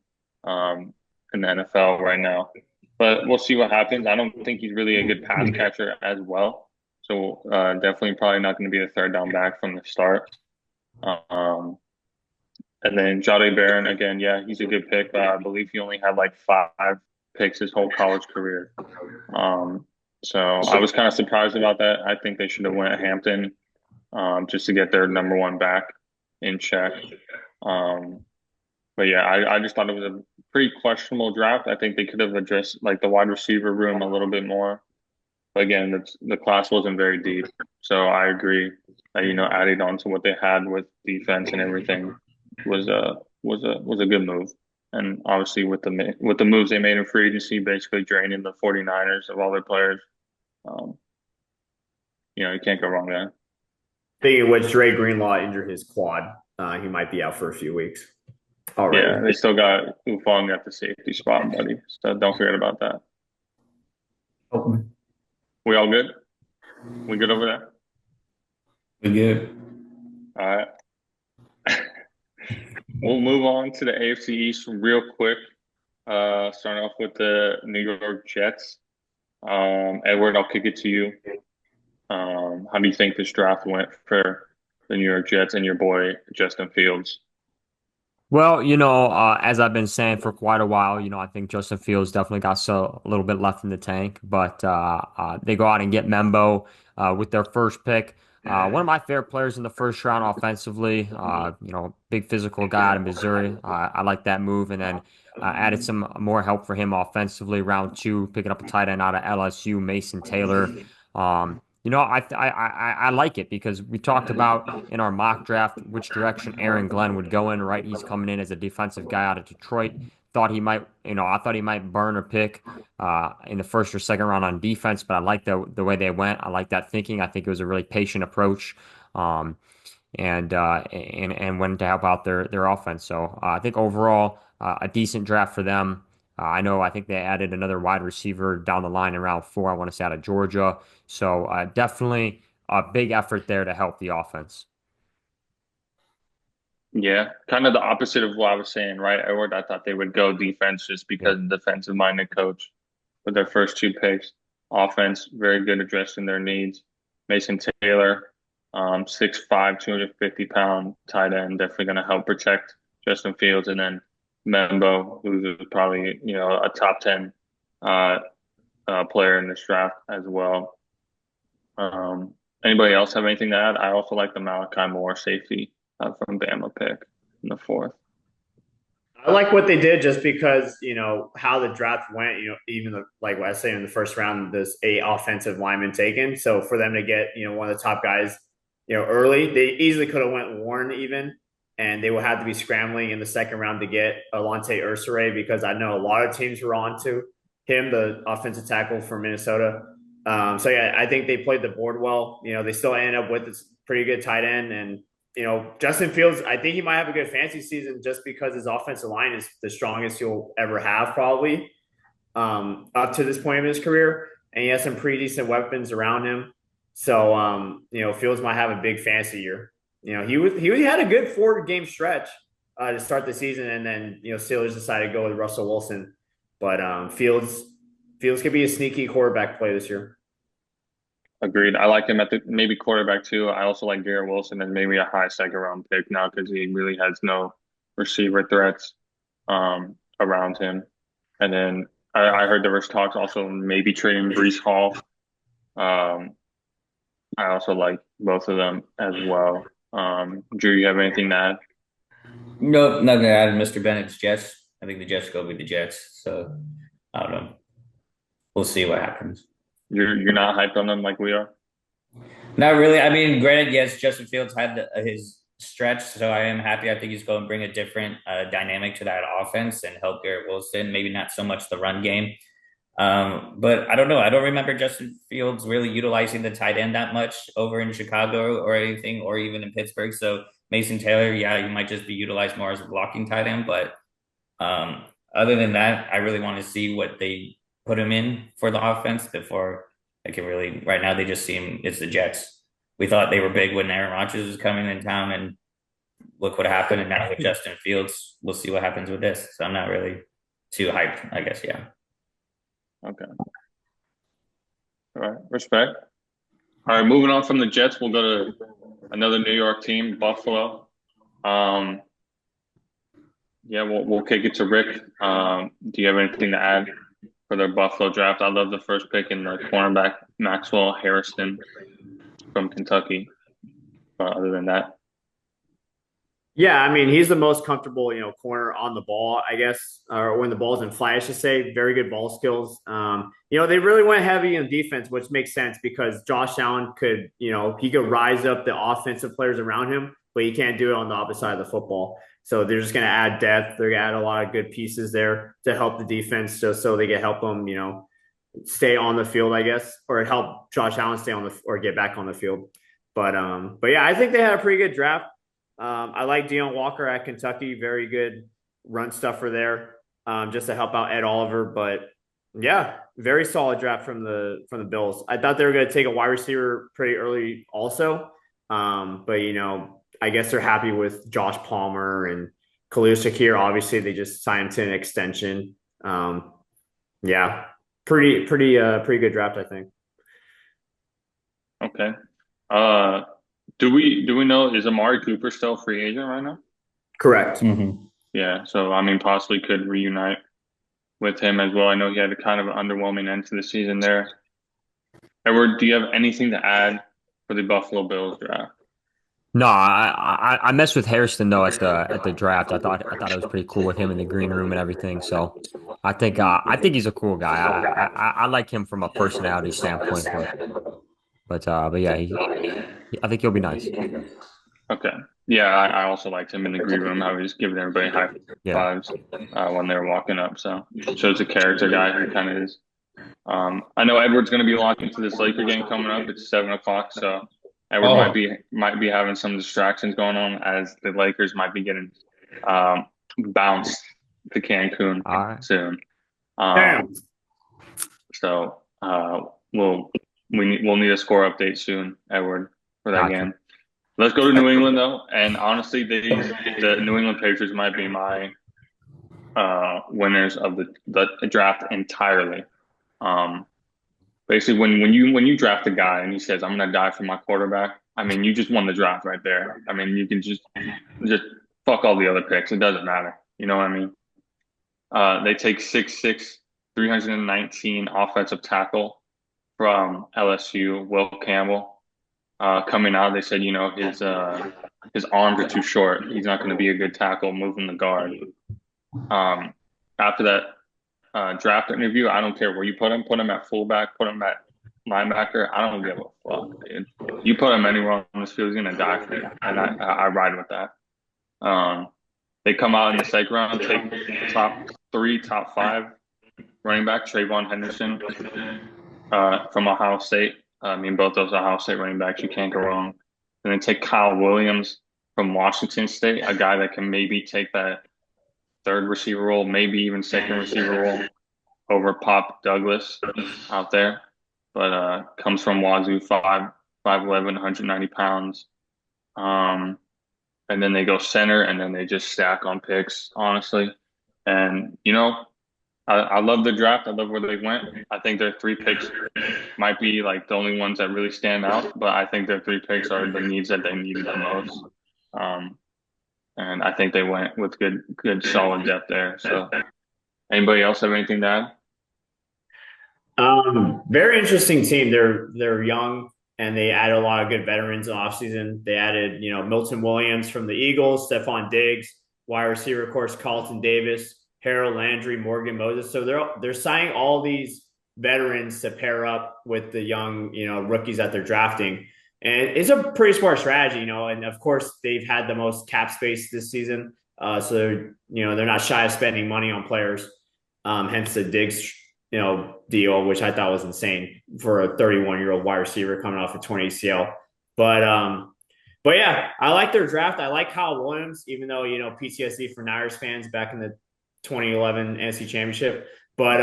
in the NFL right now. But we'll see what happens. I don't think he's really a good pass catcher as well. So definitely probably not going to be a third down back from the start. And then Jade Barron, again, yeah, he's a good pick. I believe he only had like 5 picks his whole college career. So I was kind of surprised about that. I think they should have went Hampton just to get their number one back in check. Um, but yeah, I just thought it was a pretty questionable draft. I think they could have addressed like the wide receiver room a little bit more. But again, the class wasn't very deep. So I agree that, adding on to what they had with defense and everything was a good move. And obviously with the moves they made in free agency, basically draining the 49ers of all their players, um, you can't go wrong there. Speaking of which, Dre Greenlaw injured his quad. He might be out for a few weeks Yeah, already. they still got Ufong at the safety spot, buddy. So don't forget about that. Okay. We all good? We good over there? We good. All right. We'll move on to the AFC East real quick. Starting off with the New York Jets. Edward, I'll kick it to you. How do you think this draft went for the New York Jets and your boy Justin Fields? Well, as I've been saying for quite a while, I think Justin Fields definitely got a little bit left in the tank, but they go out and get Membo with their first pick. One of my favorite players in the first round offensively, big physical guy out of Missouri. I like that move, and then added some more help for him offensively. Round two, picking up a tight end out of LSU, Mason Taylor. I like it because we talked about in our mock draft which direction Aaron Glenn would go in, right? He's coming in as a defensive guy out of Detroit. I thought he might burn a pick in the first or second round on defense, but I like the way they went. I like that thinking. I think it was a really patient approach. And when to help out their offense. So I think overall a decent draft for them. I think they added another wide receiver down the line in round four. I want to say out of Georgia. So definitely a big effort there to help the offense. Yeah, kind of the opposite of what I was saying, right, Edward? I thought they would go defense just Yeah. because of the defensive-minded coach with their first two picks. Offense, very good addressing their needs. Mason Taylor, 6'5", 250-pound tight end, definitely going to help protect Justin Fields. And then Membo, who's probably, a top 10 uh, player in this draft as well. Anybody else have anything to add? I also like the Malachi Moore safety from Bama pick in the fourth. I like what they did just because, how the draft went, even like what I say in the first round, there's 8 offensive linemen taken. So for them to get, one of the top guys, early, they easily could have went Warren even, and they would have to be scrambling in the second round to get Alontae Ursare because I know a lot of teams were on to him, the offensive tackle from Minnesota. So yeah, I think they played the board well. They still ended up with this pretty good tight end and Justin Fields, I think he might have a good fantasy season just because his offensive line is the strongest he'll ever have, probably up to this point in his career. And he has some pretty decent weapons around him. So, Fields might have a big fantasy year. He had a good 4-game stretch to start the season, and then Steelers decided to go with Russell Wilson. But Fields could be a sneaky quarterback play this year. Agreed. I like him at the maybe quarterback too. I also like Garrett Wilson and maybe a high second round pick now because he really has no receiver threats around him. And then I heard there was talks also maybe trading Brees Hall. I also like both of them as well. Drew, you have anything to add? No, nothing to add. Mr. Bennett's Jets. I think the Jets go with the Jets. So I don't know. We'll see what happens. You're not hyped on them like we are? Not really. I mean, granted, yes, Justin Fields had his stretch, so I am happy. I think he's going to bring a different dynamic to that offense and help Garrett Wilson. Maybe not so much the run game. But I don't know. I don't remember Justin Fields really utilizing the tight end that much over in Chicago or anything, or even in Pittsburgh. So Mason Taylor, yeah, he might just be utilized more as a blocking tight end. But other than that, I really want to see what they put him in for the offense before I can really. Right now, they just seem it's the Jets. We thought they were big when Aaron Rodgers was coming in town, and look what happened. And now with Justin Fields, we'll see what happens with this. So I'm not really too hyped, I guess. Yeah. Okay. All right. Respect. All right. Moving on from the Jets, we'll go to another New York team, Buffalo. Yeah, we'll kick it to Rick. Do you have anything to add for their Buffalo draft? I love the first pick in the cornerback Maxwell Harrison from Kentucky. But other than that, Yeah, I mean, he's the most comfortable, corner on the ball, I guess, or when the ball's in flight, I should say. Very good ball skills. They really went heavy in defense, which makes sense because Josh Allen could, he could rise up the offensive players around him, but he can't do it on the opposite side of the football. So they're just going to add depth. They're going to add a lot of good pieces there to help the defense, just so they can help them, stay on the field, I guess, or help Josh Allen stay on the or get back on the field. But yeah, I think they had a pretty good draft. I like Deion Walker at Kentucky. Very good run stuffer there, just to help out Ed Oliver. But yeah, very solid draft from the Bills. I thought they were going to take a wide receiver pretty early, also. But I guess they're happy with Josh Palmer and Khalil Shakir. Obviously, they just signed to an extension. Yeah, pretty good draft, I think. okay. Do we know, is Amari Cooper still a free agent right now? Correct. Mm-hmm. Yeah, so I mean, possibly could reunite with him as well. I know he had a kind of an underwhelming end to the season there. Edward, do you have anything to add for the Buffalo Bills draft? No, I messed with Harrison though at the draft. I thought it was pretty cool with him in the green room and everything. So I think he's a cool guy. I like him from a personality standpoint, but yeah, I think he'll be nice. Okay. Yeah, I also liked him in the green room. I was just giving everybody high Yeah. fives when they were walking up. So shows a character guy who kind of is. I know Edward's going to be locked into this Laker game coming up. It's 7 o'clock, so Edward might be having some distractions going on as the Lakers might be getting um, bounced to Cancun All right. soon. Damn. So we'll need a score update soon, Edward, for that Gotcha. game. Let's go to New England though, and honestly, the New England Patriots might be my winners of the draft entirely. Basically, when you draft a guy and he says, "I'm gonna die for my quarterback," I mean, you just won the draft right there. I mean, you can just fuck all the other picks. It doesn't matter. You know what I mean? They take 6'6", 319 offensive tackle from LSU, Will Campbell. Coming out, they said, his arms are too short. He's not going to be a good tackle moving the guard. After that draft interview, I don't care where you put him at fullback, put him at linebacker. I don't give a fuck, dude. You put him anywhere on this field, he's going to die for you, and I ride with that. They come out in the second round, take top 3, top 5 running back, Trayvon Henderson from Ohio State. I mean, both those Ohio State running backs, you can't go wrong. And then take Kyle Williams from Washington State, a guy that can maybe take that third receiver role, maybe even second receiver role over Pop Douglas out there. But comes from Wazoo, 5'11", 190 pounds. And then they go center, and then they just stack on picks, honestly. And, I love the draft. I love where they went. I think their 3 picks might be like the only ones that really stand out, but I think their 3 picks are the needs that they needed the most. And I think they went with good solid depth there. So anybody else have anything to add? Very interesting team. They're young and they added a lot of good veterans in the offseason. They added, Milton Williams from the Eagles, Stephon Diggs, wide receiver, of course, Carlton Davis, Harold Landry, Morgan Moses. So they're signing all these veterans to pair up with the young, rookies that they're drafting. And it's a pretty smart strategy, and of course they've had the most cap space this season. So they're not shy of spending money on players. Hence the Diggs, deal, which I thought was insane for a 31-year-old wide receiver coming off a 20 ACL. But yeah, I like their draft. I like Kyle Williams, even though, PTSD for Niners fans back in the 2011 NFC Championship. But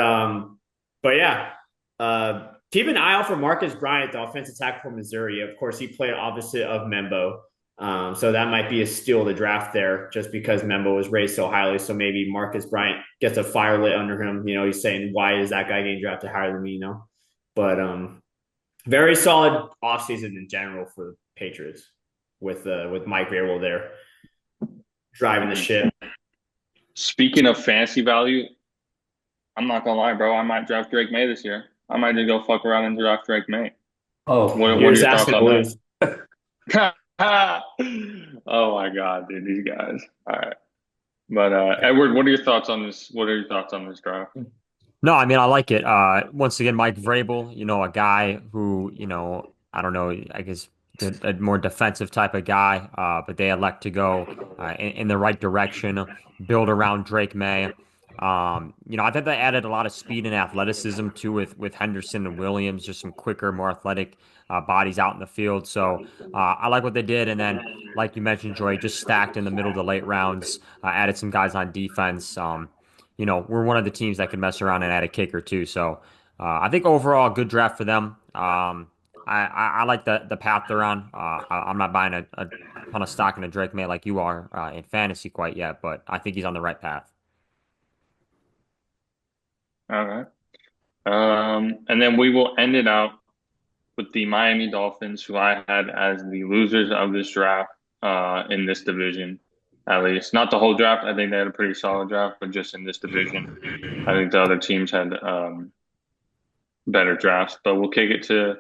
yeah, keep an eye out for Marcus Bryant, the offensive tackle from Missouri. Of course, he played opposite of Membo. So that might be a steal of the draft there just because Membo was raised so highly. So maybe Marcus Bryant gets a fire lit under him. He's saying, why is that guy getting drafted higher than me, But very solid offseason in general for the Patriots with Mike Vrabel there driving the ship. Speaking of fantasy value, I'm not gonna lie, bro. I might draft Drake May this year. I might just go fuck around and draft Drake May. Oh, What are your thoughts on that? Oh my God, dude, these guys. All right. But Edward, what are your thoughts on this? What are your thoughts on this draft? No, I mean I like it. Once again, Mike Vrabel, a guy who, I don't know, I guess a more defensive type of guy, but they elect to go in the right direction, build around Drake May. I think they added a lot of speed and athleticism too with Henderson and Williams, just some quicker, more athletic bodies out in the field. So I like what they did, and then like you mentioned, Joy, just stacked in the middle of the late rounds, added some guys on defense. We're one of the teams that can mess around and add a kicker too. So I think overall, good draft for them. I like the path they're on. I'm not buying a ton of stock in a Drake May like you are in fantasy quite yet, but I think he's on the right path. All right. And then we will end it out with the Miami Dolphins, who I had as the losers of this draft in this division, at least. Not the whole draft. I think they had a pretty solid draft, but just in this division, I think the other teams had better drafts. But we'll kick it to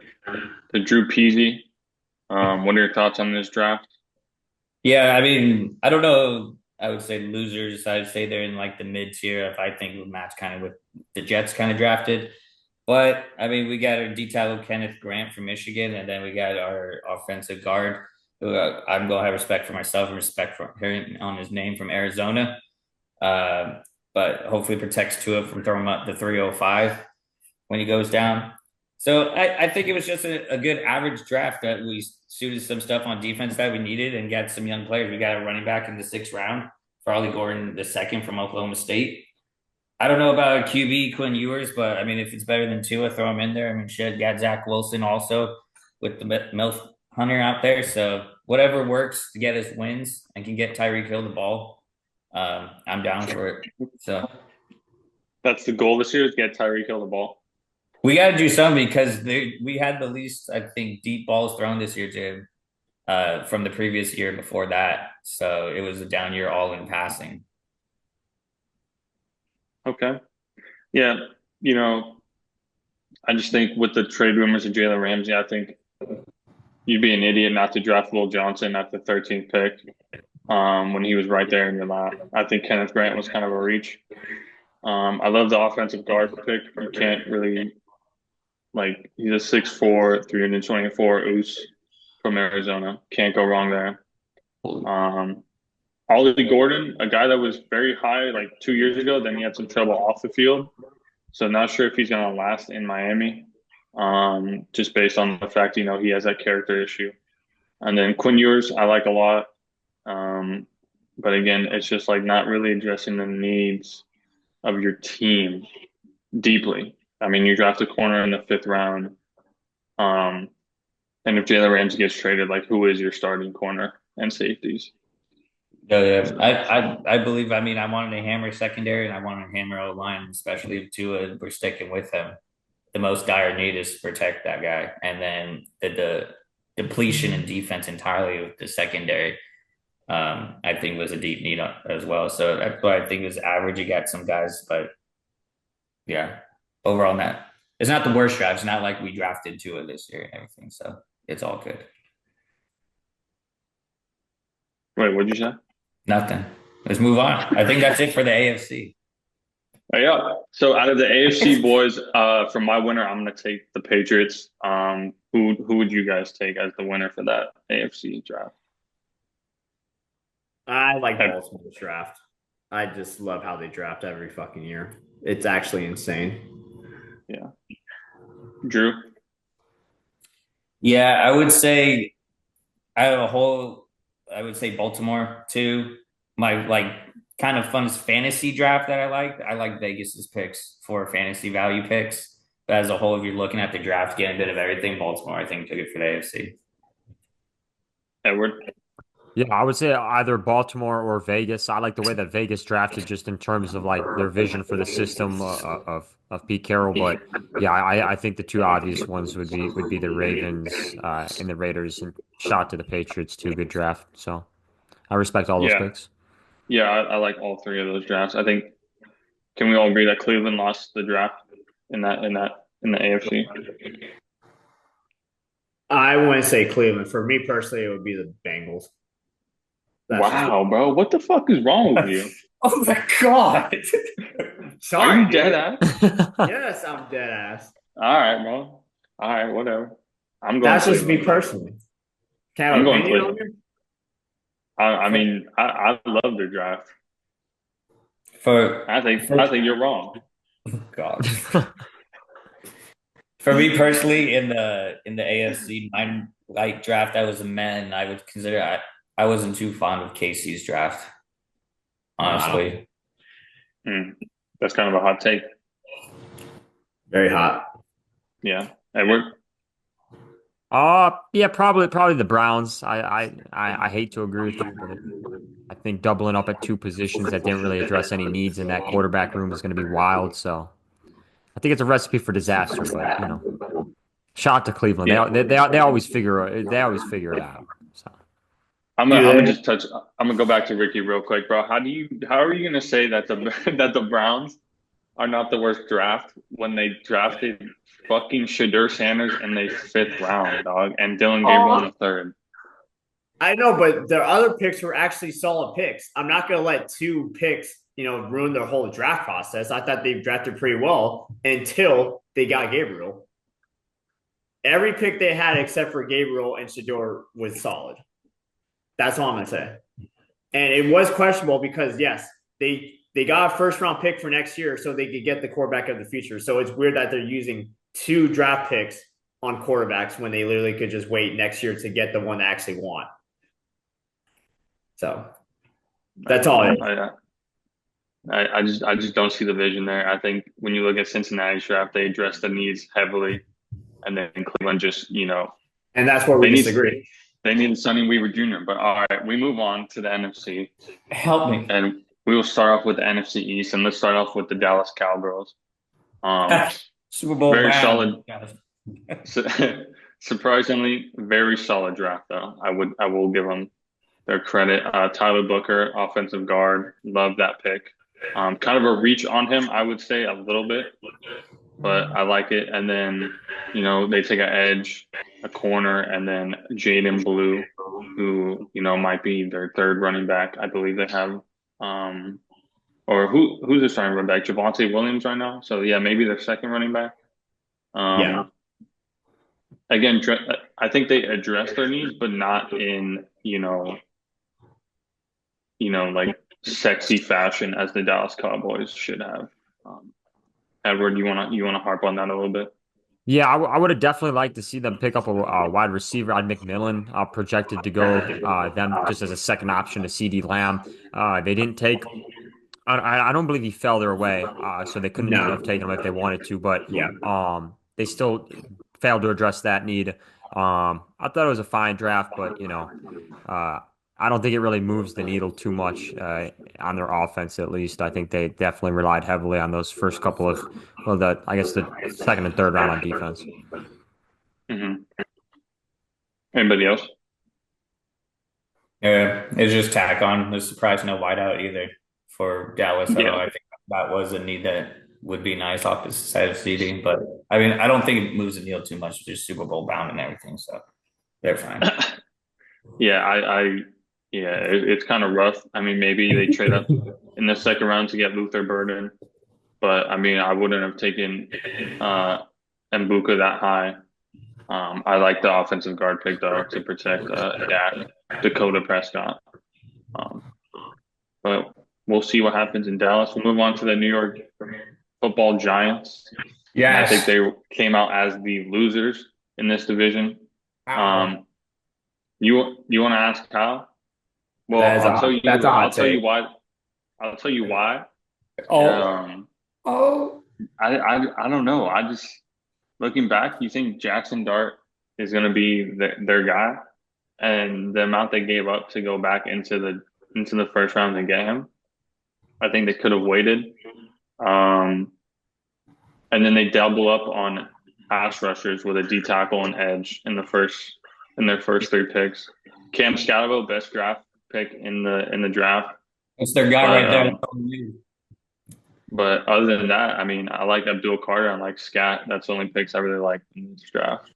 Drew Peasy. What are your thoughts on this draft? Yeah, I mean, I don't know. I would say losers. I'd say they're in like the mid tier if I think would match kind of with the Jets kind of drafted. But I mean, we got our D-tackle Kenneth Grant from Michigan, and then we got our offensive guard, who I'm gonna have respect for myself and respect for hearing on his name from Arizona. Uh, but hopefully protects Tua from throwing him up the 305 when he goes down. So I think it was just a good average draft that we suited some stuff on defense that we needed and got some young players. We got a running back in the sixth round, Farley Gordon the second from Oklahoma State. I don't know about QB Quinn Ewers, but I mean, if it's better than Tua, throw him in there. I mean, shit, got Zach Wilson also with the Milf Hunter out there. So whatever works to get us wins and can get Tyreek Hill the ball, I'm down for it. So That's the goal this year is get Tyreek Hill the ball. we got to do something because we had the least, I think, deep balls thrown this year, Jim, from the previous year before that. So it was a down year all in passing. Okay. Yeah. You know, I just think with the trade rumors of Jalen Ramsey, I think you'd be an idiot not to draft Will Johnson at the 13th pick when he was right there in your lap. I think Kenneth Grant was kind of a reach. I love the offensive guard pick. You can't really he's a 6'4", 324 oos from Arizona. Can't go wrong there. Ollie Gordon, a guy that was very high like 2 years ago, then he had some trouble off the field. So not sure if he's going to last in Miami, just based on the fact, he has that character issue. And then Quinn Ewers, I like a lot. But again, it's just like not really addressing the needs of your team deeply. I mean, you draft a corner in the fifth round. And if Jalen Ramsey gets traded, like who is your starting corner and safeties? Yeah. I believe. I mean, I wanted to hammer secondary, and I wanted to hammer O line, especially if Tua we're sticking with him. The most dire need is to protect that guy, and then the depletion in defense entirely with the secondary. I think was a deep need as well. So that's why I think it was average. You got some guys, but yeah, overall, not it's not the worst draft. It's not like we drafted Tua this year and everything. So it's all good. Wait, what'd you say? Nothing. Let's move on. I think that's it for the AFC. Oh, yeah. So out of the AFC boys, for my winner, I'm going to take the Patriots. Who would you guys take as the winner for that AFC draft? I like Baltimore's draft. I just love how they draft every fucking year. It's actually insane. Yeah. Drew? Yeah, I would say I have a whole. I would say Baltimore too. My kind of fun fantasy draft that I like. I like Vegas's picks for fantasy value picks. But as a whole, if you're looking at the draft, getting a bit of everything, Baltimore, I think, took it for the AFC. Edward? Yeah, I would say either Baltimore or Vegas. I like the way that Vegas drafted just in terms of like their vision for the system of Pete Carroll. But yeah, I think the two obvious ones would be the Ravens and the Raiders, and shot to the Patriots too. Good draft. So I respect all those Yeah. picks. Yeah, I like all three of those drafts. I think, can we all agree that Cleveland lost the draft in the AFC? I wouldn't say Cleveland. For me personally, it would be the Bengals. That's just Wow, bro. What the fuck is wrong with you? Oh my God. Are sorry, you dead dude. ass? Yes, I'm dead ass. All right, bro. All right, whatever. I'm going That's just me Cleveland. personally. Can I have I'm an going opinion on Cleveland. here? I mean, I love their draft. For, I think you're wrong. God. For me personally, in the AFC, my like draft, I was a man. I would consider I wasn't too fond of KC's draft, Wow. honestly. Hmm. That's kind of a hot take. Very hot. Yeah. Edward? Yeah, probably the Browns. I hate to agree with you, but I think doubling up at two positions that didn't really address any needs in that quarterback room is going to be wild. So I think it's a recipe for disaster. But shout out to Cleveland. Yeah. They always figure it out. So I'm gonna Dude, just touch. I'm gonna go back to Ricky real quick, bro. How are you gonna say that the that the Browns are not the worst draft when they drafted fucking Shadur Sanders in the fifth round, dog, and Dylan Gabriel in the third? I know, but their other picks were actually solid picks. I'm not going to let two picks, ruin their whole draft process. I thought they drafted pretty well until they got Gabriel. Every pick they had except for Gabriel and Shador was solid. That's all I'm going to say. And it was questionable because yes, they got a first round pick for next year so they could get the quarterback of the future. So it's weird that they're using two draft picks on quarterbacks when they literally could just wait next year to get the one they actually want. So I that's don't all know. it is. I just don't see the vision there. I think when you look at Cincinnati's draft, they address the needs heavily, and then Cleveland just And that's where we they need disagree. they need Sonny Weaver Jr. But all right, we move on to the NFC, Help me. and we will start off with the NFC East, and let's start off with the Dallas Cowgirls. Um, Super Bowl very Brown. solid. Surprisingly, very solid draft though. I will give them their credit. Tyler Booker, offensive guard, love that pick. Kind of a reach on him, I would say a little bit, but I like it. And then, they take an edge, a corner, and then Jaden Blue, who, might be their third running back. I believe they have, or who's their starting running back? Javonte Williams right now. So yeah, maybe their second running back. Yeah. Again, I think they address their needs, but not in, like sexy fashion as the Dallas Cowboys should have. Um, Edward, you wanna harp on that a little bit? yeah, I would have definitely liked to see them pick up a wide receiver. I'd McMillan projected to go them just as a second option to CD Lamb. They didn't take. I don't believe he fell their way, so they couldn't No. have taken him if they wanted to, but Yeah. they still failed to address that need. I thought it was a fine draft, but uh, I don't think it really moves the needle too much on their offense. At least I think they definitely relied heavily on those first couple of, well, I guess the second and third round on defense. Hmm. Anybody else? Yeah, it's just tack on. There's surprise no whiteout either for Dallas at all. Yeah. I think that was a need that would be nice off the side of seating, but I mean, I don't think it moves the needle too much. Just Super Bowl bound and everything, so they're fine. Yeah, yeah, it's kind of rough. I mean, maybe they trade up in the second round to get Luther Burden, but I mean, I wouldn't have taken uh Mbuka that high. I like the offensive guard pick though to protect Dakota Prescott. Um, but we'll see what happens in Dallas. We'll move on to the New York Football Giants, and I think Yes. they came out as the losers in this division. Ow. Um, you want to ask how? Well, That is that's a I'll hot tell you take. why. I'll tell you why. Oh, Um, oh. I don't know. I just looking back, you think Jackson Dart is going to be their guy, and the amount they gave up to go back into the first round to get him, I think they could have waited. Um, and then they double up on pass rushers with a D tackle and edge in their first three picks. Cam Scatterville, best draft pick in the draft, It's their guy but right there. um, but other than that, I mean, I like Abdul Carter. I like Scat. That's the only picks I really like in this draft.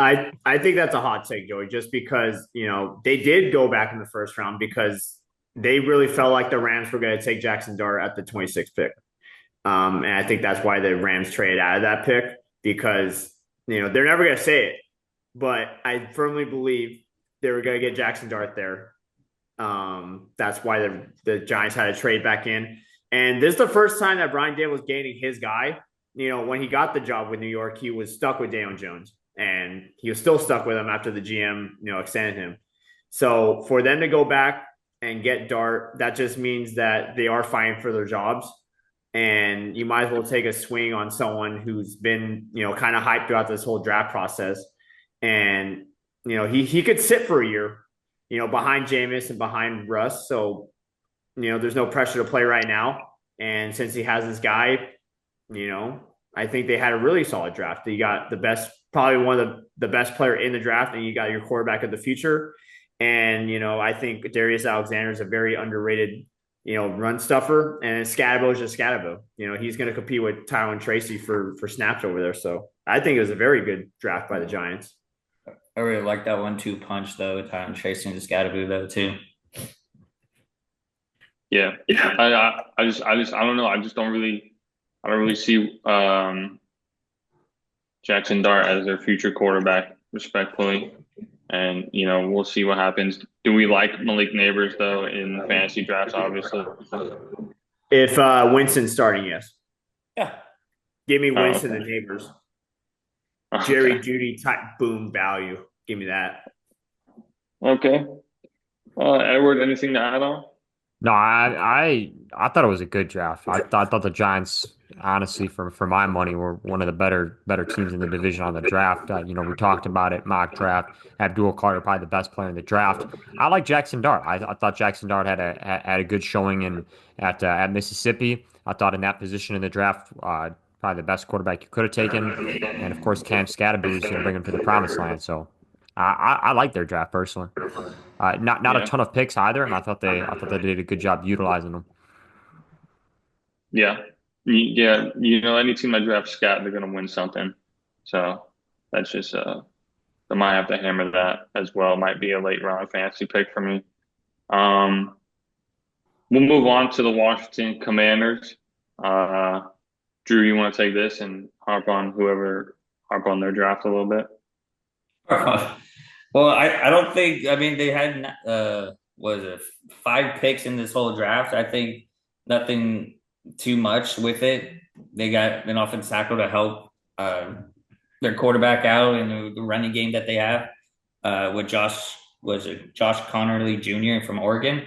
I think that's a hot take, Joey, just because, they did go back in the first round because they really felt like the Rams were going to take Jackson Dart at the 26th pick. And I think that's why the Rams traded out of that pick because, they're never going to say it, but I firmly believe they were going to get Jackson Dart there. That's why the Giants had to trade back in. And this is the first time that Brian Dale was gaining his guy. When he got the job with New York, he was stuck with Daniel Jones, and he was still stuck with him after the GM, extended him. So for them to go back and get Dart, that just means that they are fighting for their jobs. And you might as well take a swing on someone who's been, kind of hyped throughout this whole draft process. And, he could sit for a year, behind Jameis and behind Russ. So, there's no pressure to play right now. And since he has this guy, I think they had a really solid draft. You got the best, probably one of the best player in the draft, and you got your quarterback of the future. And, I think Darius Alexander is a very underrated, run stuffer. And Scatabo is just Scatabo. He's going to compete with Tyrone Tracy for snaps over there. So I think it was a very good draft by the Giants. I really like that 1-2 punch though, Tyrone Tracy and Scatteroo though too. Yeah, I don't know. I don't really see Jackson Dart as their future quarterback, respectfully. And we'll see what happens. Do we like Malik Neighbors though in the fantasy drafts? Obviously, if Winston's starting, yes. Yeah, give me Winston okay. and Neighbors. Okay. Jerry Judy type boom value. Give me that. Okay. Edward, anything to add on? No, I thought it was a good draft. I thought the Giants, honestly, for my money, were one of the better teams in the division on the draft. We talked about it, mock draft. Abdul Carter, probably the best player in the draft. I like Jackson Dart. I thought Jackson Dart had a good showing at Mississippi. I thought in that position in the draft, probably the best quarterback you could have taken. And of course, Cam Scatterby is going to bring him to the promised land. So I like their draft personally. Not a Yeah. ton of picks either, and I thought they did a good job utilizing them. Yeah. Yeah. Any team that drafts Scat, they're going to win something. So that's just, they might have to hammer that as well. Might be a late round fantasy pick for me. Um, we'll move on to the Washington Commanders. Drew, you want to take this and harp on their draft a little bit? Well, I don't think, I mean, they had was it 5 picks in this whole draft. I think nothing too much with it. They got an offensive tackle to help their quarterback out in the running game that they have with Josh Connerly Jr. from Oregon.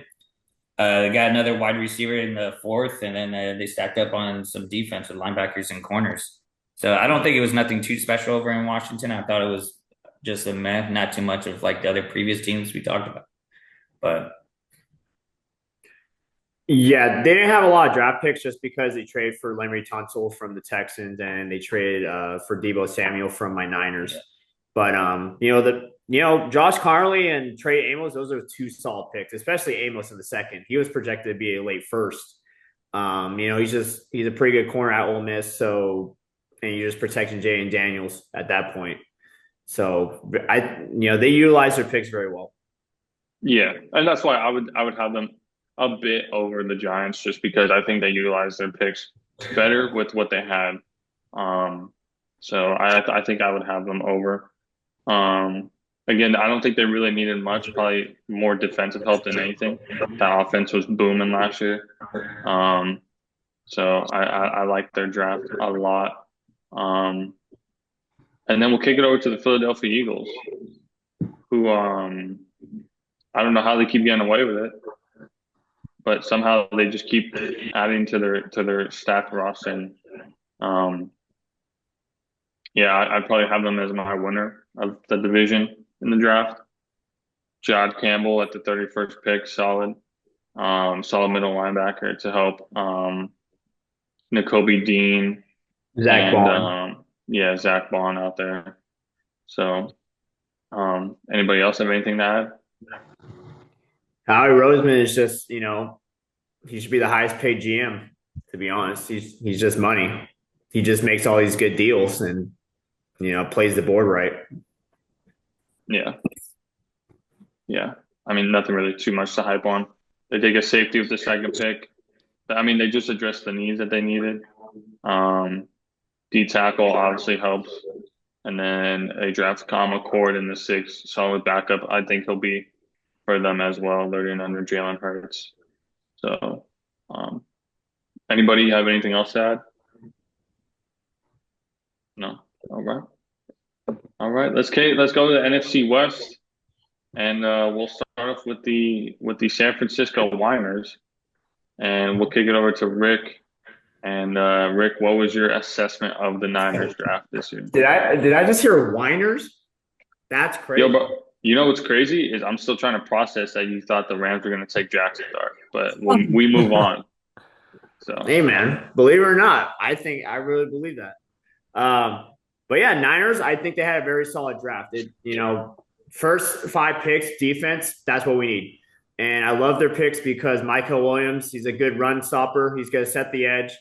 They got another wide receiver in the 4th, and then they stacked up on some defensive linebackers and corners. So I don't think it was nothing too special over in Washington. I thought it was just a meh, not too much of like the other previous teams we talked about. But yeah, they didn't have a lot of draft picks just because they traded for Laremy Tunsil from the Texans and they traded for Deebo Samuel from my Niners. But Josh Carley and Trey Amos, those are 2 solid picks, especially Amos in the 2nd. He was projected to be a late first. He's a pretty good corner at Ole Miss. So, and you're just protecting Jay Daniels at that point. So they utilize their picks very well. Yeah, and that's why I would have them a bit over the Giants, just because I think they utilized their picks better with what they had. So I think I would have them over. Again, I don't think they really needed much. Probably more defensive help than anything. That offense was booming last year. So I like their draft a lot. And then we'll kick it over to the Philadelphia Eagles, who I don't know how they keep getting away with it, but somehow they just keep adding to their stacked roster. And I'd probably have them as my winner of the division in the draft. Jod Campbell at the 31st pick, solid middle linebacker to help Nakobe Dean Zach Bond. Zach Bond out there. So, anybody else have anything to add? Howie Roseman is just, he should be the highest paid GM, to be honest. He's just money. He just makes all these good deals and, plays the board right. Yeah, yeah. I mean, nothing really too much to hype on. They take a safety with the second pick. I mean, they just addressed the needs that they needed. Um, D tackle obviously helps, and then a draft Kyle McCord in the sixth, solid backup. I think he'll be for them as well, learning under Jalen Hurts. So, um, anybody have anything else to add? No. All right. All right. Let's go to the NFC West, and we'll start off with the San Francisco Whiners, and we'll kick it over to Rick. And Rick, what was your assessment of the Niners draft this year? Did I just hear whiners? That's Yo, crazy. but you know what's crazy is I'm still trying to process that you thought the Rams were going to take Jackson Dart, but we move on. So Hey man, believe it or not, I really believe that. But yeah, Niners, I think they had a very solid draft. First five picks, defense, that's what we need. And I love their picks because Michael Williams, he's a good run stopper. He's going to set the edge.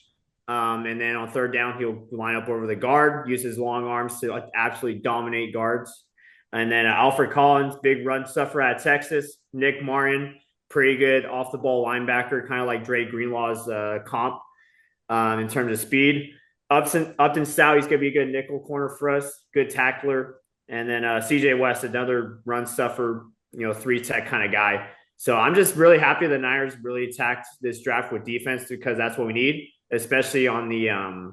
And then on third down, he'll line up over the guard, use his long arms to like absolutely dominate guards. And then Alfred Collins, big run stuffer at Texas. Nick Martin, pretty good off the ball linebacker, kind of like Dre Greenlaw's comp in terms of speed. Upton Stout, he's going to be a good nickel corner for us, good tackler. And then CJ West, another run stuffer, three tech kind of guy. So I'm just really happy the Niners really attacked this draft with defense because that's what we need, especially on the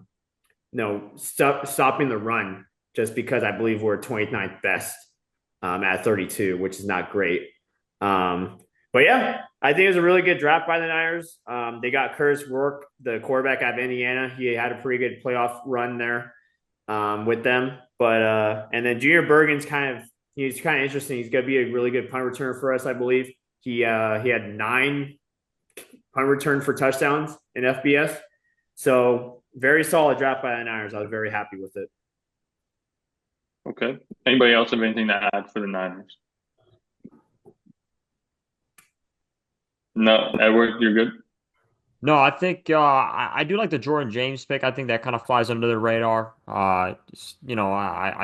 stopping the run. Just because I believe we're 29th best at 32, which is not great. But yeah, I think it was a really good draft by the Niners. They got Curtis Rourke, the quarterback out of Indiana. He had a pretty good playoff run there with them. But and then Junior Bergen's he's kind of interesting. He's going to be a really good punt returner for us, I believe. He had 9 punt return for touchdowns in FBS. So very solid draft by the Niners. I was very happy with it. okay. Anybody else have anything to add for the Niners? No, Edward, you're good. No, I think I do like the Jordan James pick. I think that kind of flies under the radar. I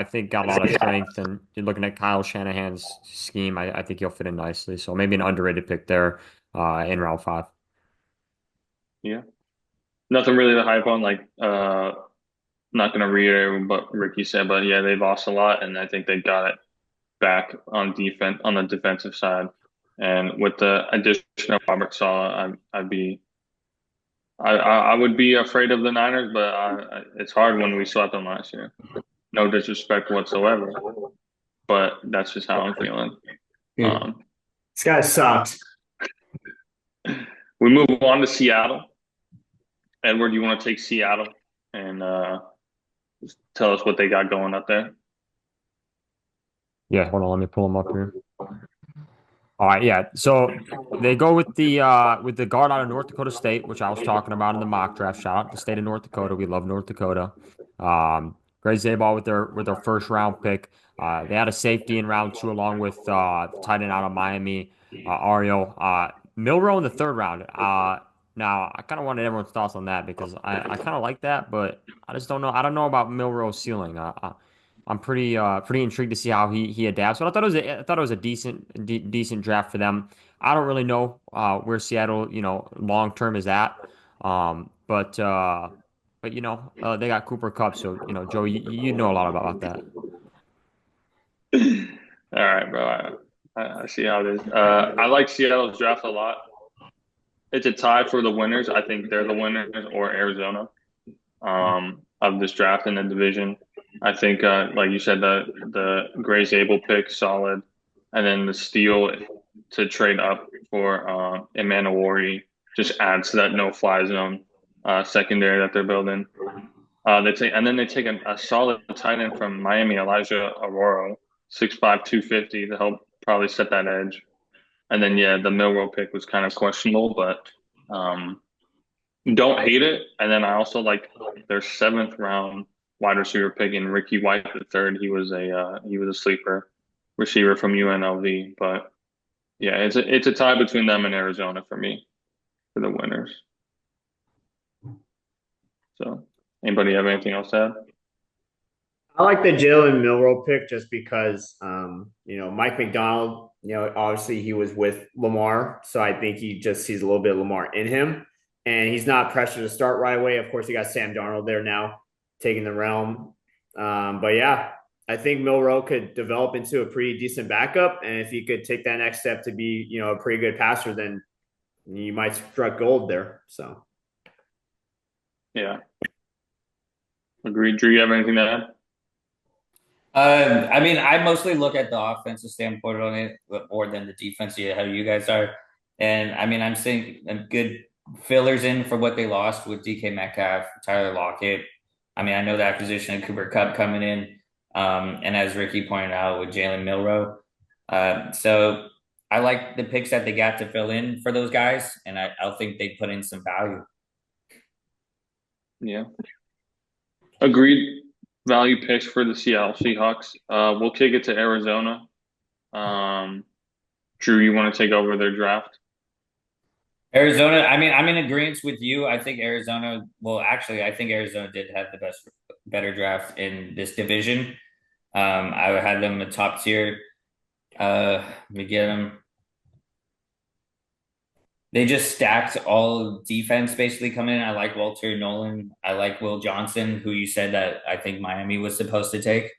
think got a lot of strength, and you're looking at Kyle Shanahan's scheme. I think he'll fit in nicely. So maybe an underrated pick there in round 5. Yeah. Nothing really to hype on. Like, not going to reiterate what Ricky said, but yeah, they lost a lot, and I think they got it back on defense on the defensive side. And with the addition of Robert Saleh, I would be afraid of the Niners, but it's hard when we swept them last year. No disrespect whatsoever, but that's just how I'm feeling. This guy sucks. We move on to Seattle. Edward, you want to take Seattle and just tell us what they got going up there? Yeah, hold on, let me pull them up here. All right, yeah. So they go with the guard out of North Dakota State, which I was talking about in the mock draft. Shout out to the state of North Dakota. We love North Dakota. Great Zabal with their first round pick. They had a safety in round 2 along with the tight end out of Miami, Ariel. Milrow in the third round. Now I kind of wanted everyone's thoughts on that because I kind of like that, but I just don't know. I don't know about Milrow's ceiling. I'm pretty intrigued to see how he adapts. But I thought it was a decent draft for them. I don't really know where Seattle long term is at. They got Cooper Kupp, so Joe, you know a lot about that. All right, bro. I see how it is. I like Seattle's draft a lot. It's a tie for the winners. I think they're the winners or Arizona of this draft in the division. I think, like you said, the Gray's Able pick solid, and then the steal to trade up for Emmanuel just adds to that no-fly zone secondary that they're building. They take a solid tight end from Miami, Elijah Aurora, 6'5", 250 to help probably set that edge. And then yeah, the Milrow pick was kind of questionable, but don't hate it. And then I also like their 7th round wide receiver pick in Ricky White the third. He was a sleeper receiver from UNLV. But yeah, it's a tie between them and Arizona for me for the winners. So anybody have anything else to add? I like the Jalen Milroe pick just because, Mike McDonald, obviously he was with Lamar. So I think he just sees a little bit of Lamar in him. And he's not pressured to start right away. Of course, you got Sam Darnold there now taking the realm. But yeah, I think Milroe could develop into a pretty decent backup. And if he could take that next step to be, a pretty good passer, then you might strike gold there. So. Yeah, agreed. Drew, you have anything to add? I mean, I mostly look at the offensive standpoint on it more than the defense. Yeah, how you guys are, and I mean, I'm seeing good fillers in for what they lost with DK Metcalf, Tyler Lockett. I mean, I know the acquisition of Cooper Kupp coming in, and as Ricky pointed out with Jalen Milroe. So I like the picks that they got to fill in for those guys, and I think they put in some value. Yeah, agreed. Value picks for the Seattle Seahawks. We'll kick it to Arizona. Drew, you want to take over their draft? Arizona, I mean, I'm in agreement with you. I think Arizona, well, actually, I think Arizona did have the better draft in this division. I had them a top tier. Let me get them. They just stacked all defense basically coming in. I like Walter Nolan. I like Will Johnson, who you said that I think Miami was supposed to take.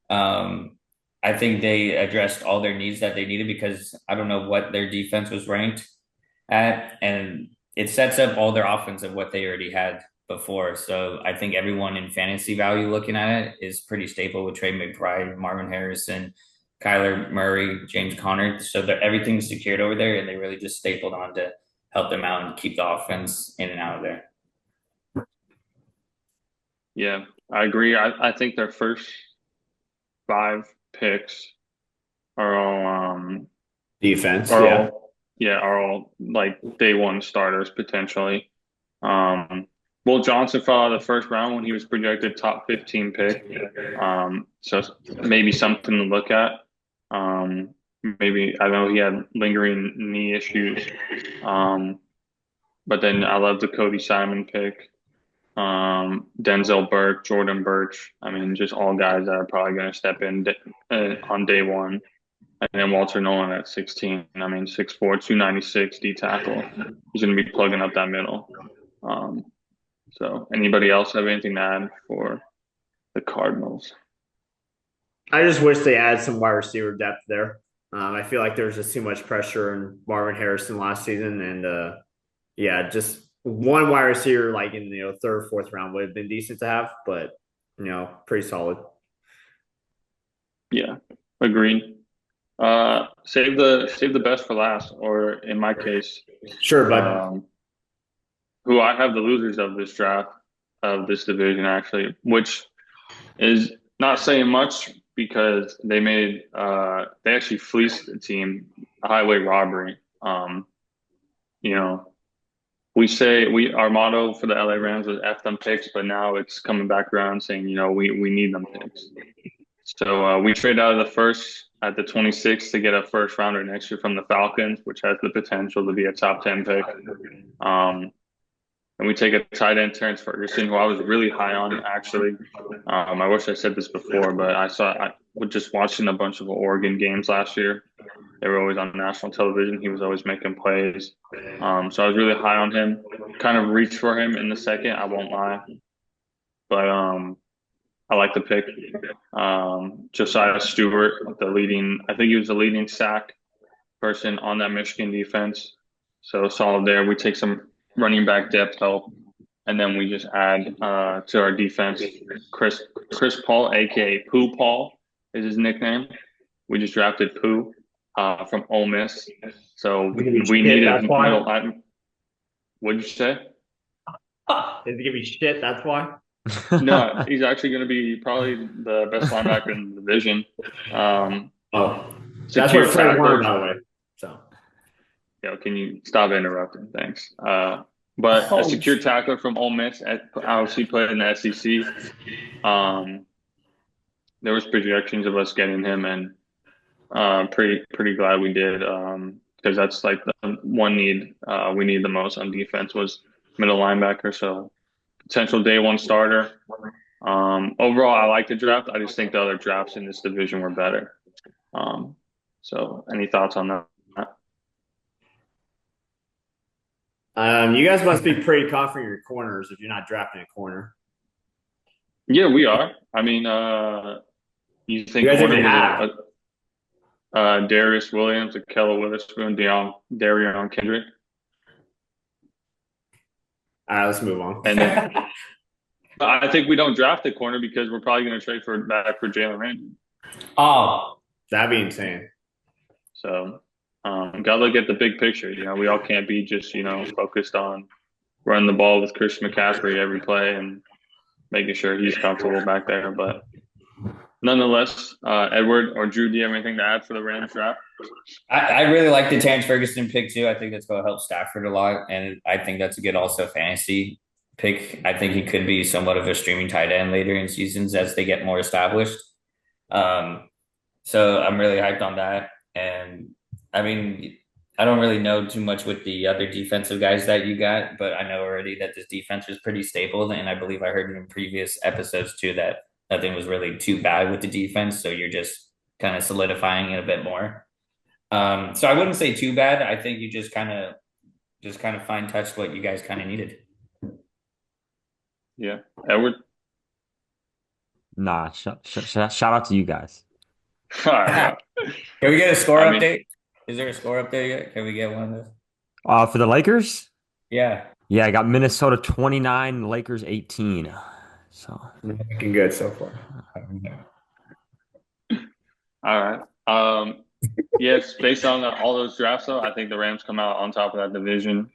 I think they addressed all their needs that they needed because I don't know what their defense was ranked at, and it sets up all their offense of what they already had before. So I think everyone in fantasy value looking at it is pretty stable with Trey McBride, Marvin Harrison, Kyler Murray, James Conner. So everything's secured over there, and they really just stapled on to help them out and keep the offense in and out of there. Yeah, I agree. I think their first 5 picks are all Defense, are yeah. all are all like day one starters potentially. Will Johnson fell out of the first round when he was projected top 15 pick. So maybe something to look at. Maybe I know he had lingering knee issues. But then I love the Cody Simon pick. Denzel Burke, Jordan Birch. I mean, just all guys that are probably going to step in on day one. And then Walter Nolan at 16. I mean, 6'4", 296 D tackle. He's going to be plugging up that middle. So anybody else have anything to add for the Cardinals? I just wish they added some wide receiver depth there. I feel like there's just too much pressure on Marvin Harrison last season, and just one wide receiver like in third, fourth round would have been decent to have, but pretty solid. Yeah, agreed. Save the best for last, or in my case, sure, bud. Who I have the losers of this draft of this division actually, which is not saying much because they actually fleeced the team, a highway robbery. We say our motto for the LA Rams was F them picks, but now it's coming back around saying, we need them picks. So we trade out of the first at the 26th to get a first rounder next year from the Falcons, which has the potential to be a top 10 pick. And we take a tight end, Terrence Ferguson, who I was really high on, actually. I wish I said this before, but I was just watching a bunch of Oregon games last year. They were always on national television. He was always making plays. So I was really high on him. Kind of reached for him in the second, I won't lie. But I like the pick. Josiah Stewart, I think he was the leading sack person on that Michigan defense. So solid there. We take some running back depth help, and then we just add to our defense. Chris Paul, aka Pooh Paul, is his nickname. We just drafted Pooh from Ole Miss, so we needed middle. What'd you say? Did he give me shit? That's why. No, he's actually going to be probably the best linebacker in the division. That's what Fred wanted, by the way. So. Can you stop interrupting? Thanks. But a secure tackler from Ole Miss, obviously played in the SEC. There was projections of us getting him, and pretty glad we did because that's like the one need we need the most on defense was middle linebacker. So potential day one starter. Overall, I like the draft. I just think the other drafts in this division were better. Um, so any thoughts on that? You guys must be pretty confident in your corners if you're not drafting a corner. Yeah, we are. I mean, you You think guys corner even was have. Darius Williams, Akella Witherspoon, Darion Kendrick, All right, let's move on. and then I think we don't draft the corner because we're probably going to trade for back for Jalen Ramsey. Oh, That'd be insane. So, got to look at the big picture. We all can't be just focused on running the ball with Christian McCaffrey every play and making sure he's comfortable back there. But nonetheless, Edward or Drew, do you have anything to add for the Rams draft? I really like the Terrence Ferguson pick too. I think that's going to help Stafford a lot, and I think that's a good also fantasy pick. I think he could be somewhat of a streaming tight end later in seasons as they get more established. So I'm really hyped on that. And I mean, I don't really know too much with the other defensive guys that you got, but I know already that this defense was pretty stable. And I believe I heard in previous episodes too that nothing was really too bad with the defense. So you're just kind of solidifying it a bit more. So I wouldn't say too bad. I think you just kind of fine touched what you guys kind of needed. Yeah, Edward. Nah, shout out to you guys. All right, Can we get a score I mean, update? Is there a score update yet? Can we get one of those? For the Lakers, Yeah. yeah, I got Minnesota 29, Lakers 18. So Looking good so far. all right. Yes, based on all those drafts, though, I think the Rams come out on top of that division.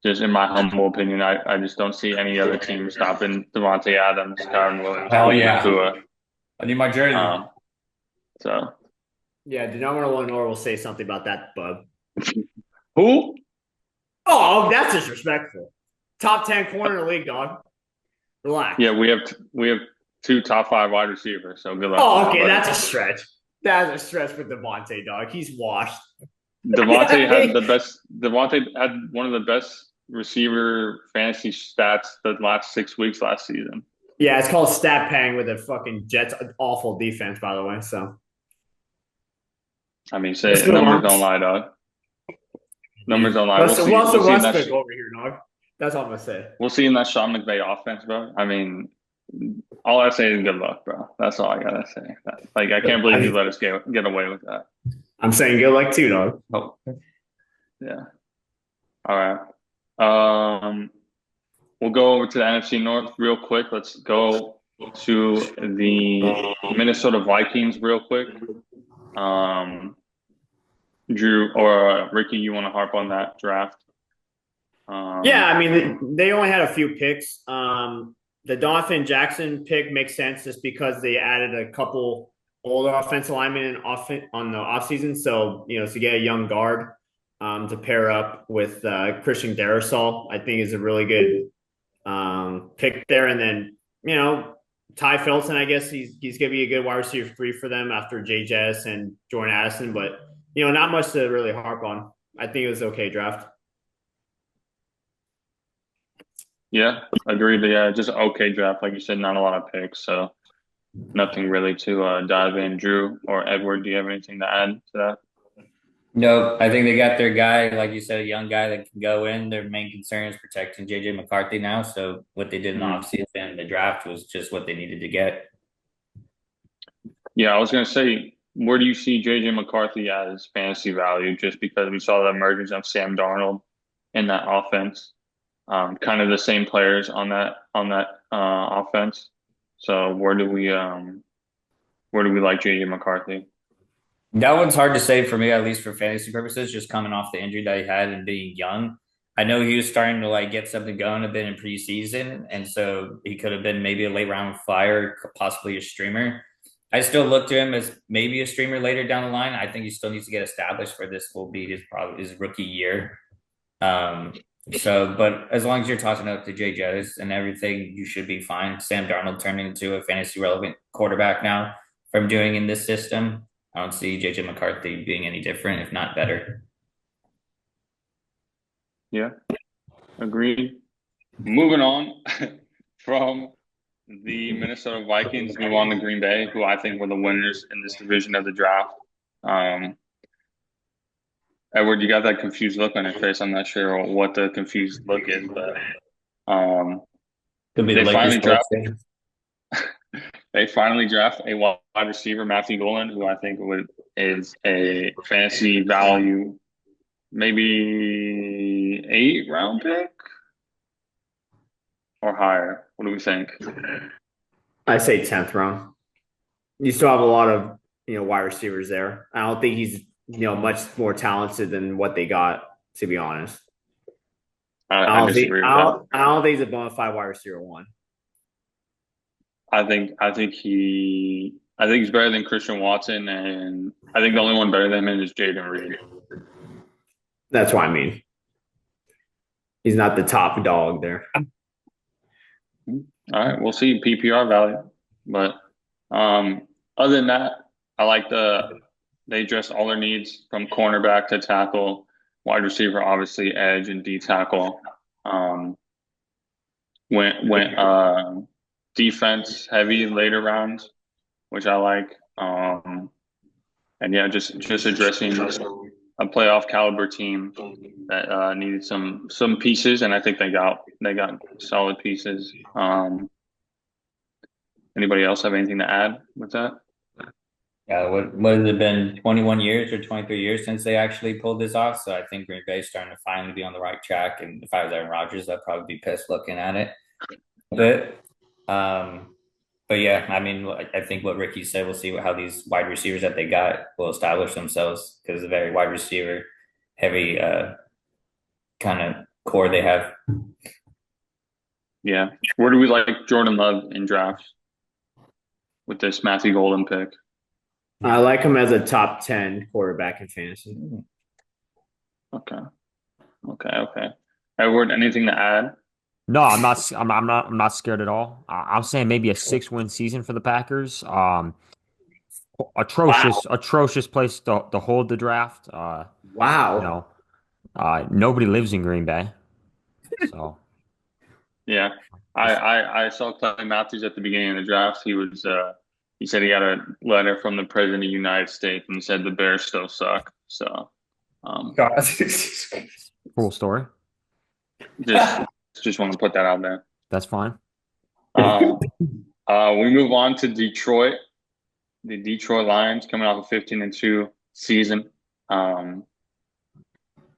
Just in my humble opinion, I just don't see any other team stopping Devontae Adams, Kyron Williams, Hell Puka yeah. Nacua. I need my jersey. So Yeah, Denard Lenore will say something about that, bub. who? Oh, that's disrespectful. Top 10 corner in the league, dog. Relax. Yeah, we have two top 5 wide receivers. So good luck. Oh, okay, that's a stretch. That's a stretch for Devontae, dog. He's washed. Devontae had the best. Devontae had one of the best receiver fantasy stats the last 6 weeks last season. Yeah, it's called stat pang with a fucking Jets awful defense, by the way. So I mean, say numbers don't lie, dog. Numbers don't lie. Russell We'll see in Westbrook over here, dog. That's all I'm gonna say. we'll see in that Sean McVay offense, bro. I mean, all I say is good luck, bro. That's all I gotta say. Like, I can't believe you let us get away with that. I'm saying good luck too, dog. Oh. Yeah. All right. We'll go over to the NFC North real quick. Let's go to the Minnesota Vikings real quick. Drew or Ricky, you want to harp on that draft? Yeah, I mean they only had a few picks. The Donovan Jackson pick makes sense just because they added a couple older offensive linemen on the offseason. So, to get a young guard to pair up with Christian Darrisaw, I think is a really good pick there. And then, Ty Felton, I guess he's going to be a good wide receiver 3 for them after JJS and Jordan Addison. But, not much to really harp on. I think it was okay draft. Yeah, agreed. Yeah, just an okay draft. Like you said, not a lot of picks. So nothing really to dive in. Drew or Edward, do you have anything to add to that? No, I think they got their guy, like you said, a young guy that can go in. Their main concern is protecting JJ McCarthy now. So what they did in the offseason and the draft was just what they needed to get. Yeah, I was going to say, where do you see JJ McCarthy as fantasy value? Just because we saw the emergence of Sam Darnold in that offense, kind of the same players on that offense. So where do we like JJ McCarthy? That one's hard to say for me, at least for fantasy purposes, just coming off the injury that he had and being young. I know he was starting to get something going a bit in preseason, and so he could have been maybe a late round flyer, possibly a streamer. I still look to him as maybe a streamer later down the line. I think he still needs to get established for this will be his rookie year. But as long as you're tossing up to Jay Jettis and everything, you should be fine. Sam Darnold turning into a fantasy relevant quarterback now from doing in this system. I don't see JJ McCarthy being any different, if not better. Yeah, agreed. Moving on from the Minnesota Vikings move on to Green Bay, who I think were the winners in this division of the draft. Um, Edward, you got that confused look on your face. I'm not sure what the confused look is, but Could be the they Lakers finally sports draft thing. they finally draft a wide receiver, Matthew Golden, who I think is a fantasy value, maybe 8th round pick or higher. What do we think? I say 10th round. You still have a lot of wide receivers there. I don't think he's much more talented than what they got. To be honest, I disagree with that. I don't think he's a bona fide wide receiver one. I think he's better than Christian Watson, and I think the only one better than him is Jaden Reed. That's what I mean. He's not the top dog there. All right, we'll see PPR value, but other than that, I like they addressed all their needs from cornerback to tackle, wide receiver, obviously edge and D tackle. Went defense heavy later rounds, which I like. And yeah, just addressing a playoff caliber team that needed some pieces, and I think they got solid pieces. Anybody else have anything to add with that? Yeah, what has it been, 21 years or 23 years since they actually pulled this off? So I think Green Bay's starting to finally be on the right track. And if I was Aaron Rodgers, I'd probably be pissed looking at it a bit. But yeah, I mean, I think what Ricky said, we'll see how these wide receivers that they got will establish themselves because it's a very wide receiver heavy kind of core they have. Yeah. Where do we like Jordan Love in drafts with this Matthew Golden pick? I like him as a top 10 quarterback in fantasy. Okay. Edward, anything to add? No, I'm not. I'm not scared at all. I'm saying maybe a 6-win season for the Packers. Atrocious place to hold the draft. You Wow. know, nobody lives in Green Bay, so Yeah. just I saw Clay Matthews at the beginning of the draft. He said he got a letter from the President of the United States and he said the Bears still suck. So God. cool story. just just want to put that out there. That's fine. We move on to Detroit. The Detroit Lions coming off a 15-2 season. Kind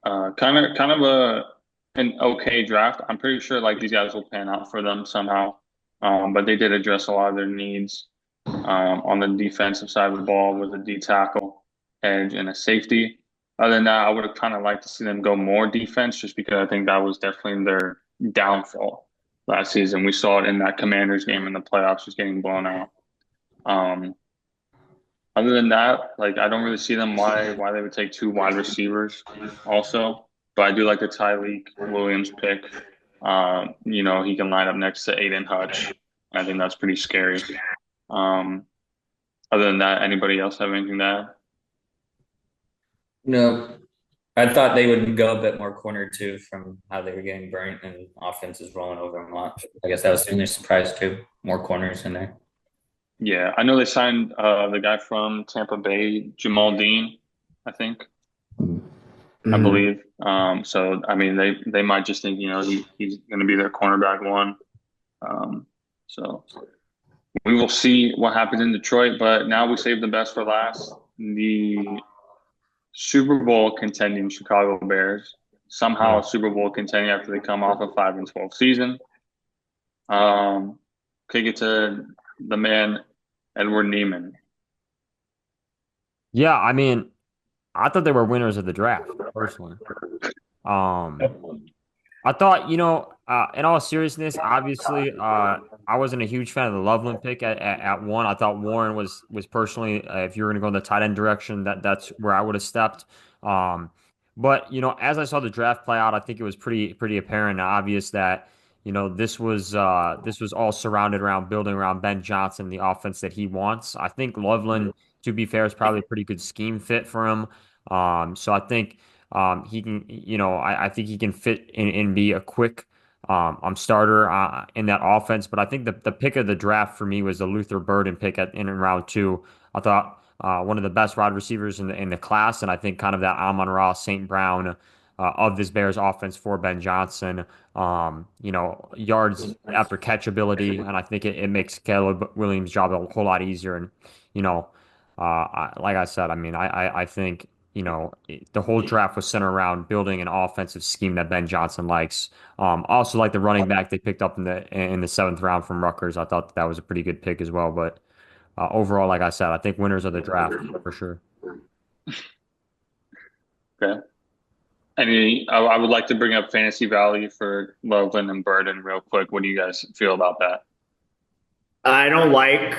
of an okay draft. I'm pretty sure like these guys will pan out for them somehow. But they did address a lot of their needs. On the defensive side of the ball with a D tackle, edge, and a safety. Other than that, I would have kind of liked to see them go more defense just because I think that was definitely their downfall last season. We saw it in that Commanders game in the playoffs, just getting blown out. Other than that, like I don't really see them why they would take 2 wide receivers also. But I do like the Tyreek Williams pick. He can line up next to Aiden Hutch. I think that's pretty scary. Other than that, anybody else have anything to add? No, I thought they would go a bit more corner too from how they were getting burnt and offenses rolling over them a lot. I guess that was the only surprise too. More corners in there. Yeah, I know they signed the guy from Tampa Bay, Jamal Dean, I think, I believe. So I mean, they might just think he's going to be their cornerback one. So we will see what happens in Detroit. But now we save the best for last. The Super Bowl contending Chicago Bears, somehow Super Bowl contending after they come off a 5-12 season. Kick it to the man, Edward Neiman. Yeah, I mean, I thought they were winners of the draft personally. I thought, in all seriousness, obviously, I wasn't a huge fan of the Loveland pick at 1. I thought Warren was personally, if you were going to go in the tight end direction, that's where I would have stepped. But as I saw the draft play out, I think it was pretty apparent and obvious that this was all surrounded around building around Ben Johnson, the offense that he wants. I think Loveland, to be fair, is probably a pretty good scheme fit for him. So I think he can, I think he can fit in and be a quick starter in that offense. But I think the pick of the draft for me was the Luther Burden pick in round two. I thought one of the best wide receivers in the class, and I think kind of that Amon-Ra St. Brown of this Bears offense for Ben Johnson. Yards after catch ability, and I think it makes Caleb Williams' job a whole lot easier. And you know, like I said, I mean, I think the whole draft was centered around building an offensive scheme that Ben Johnson likes. Also like the running back they picked up in the seventh round from Rutgers. I thought that was a pretty good pick as well. But overall, like I said, I think winners of the draft for sure. Okay. I would like to bring up fantasy value for Loveland and Burden real quick. What do you guys feel about that? I don't like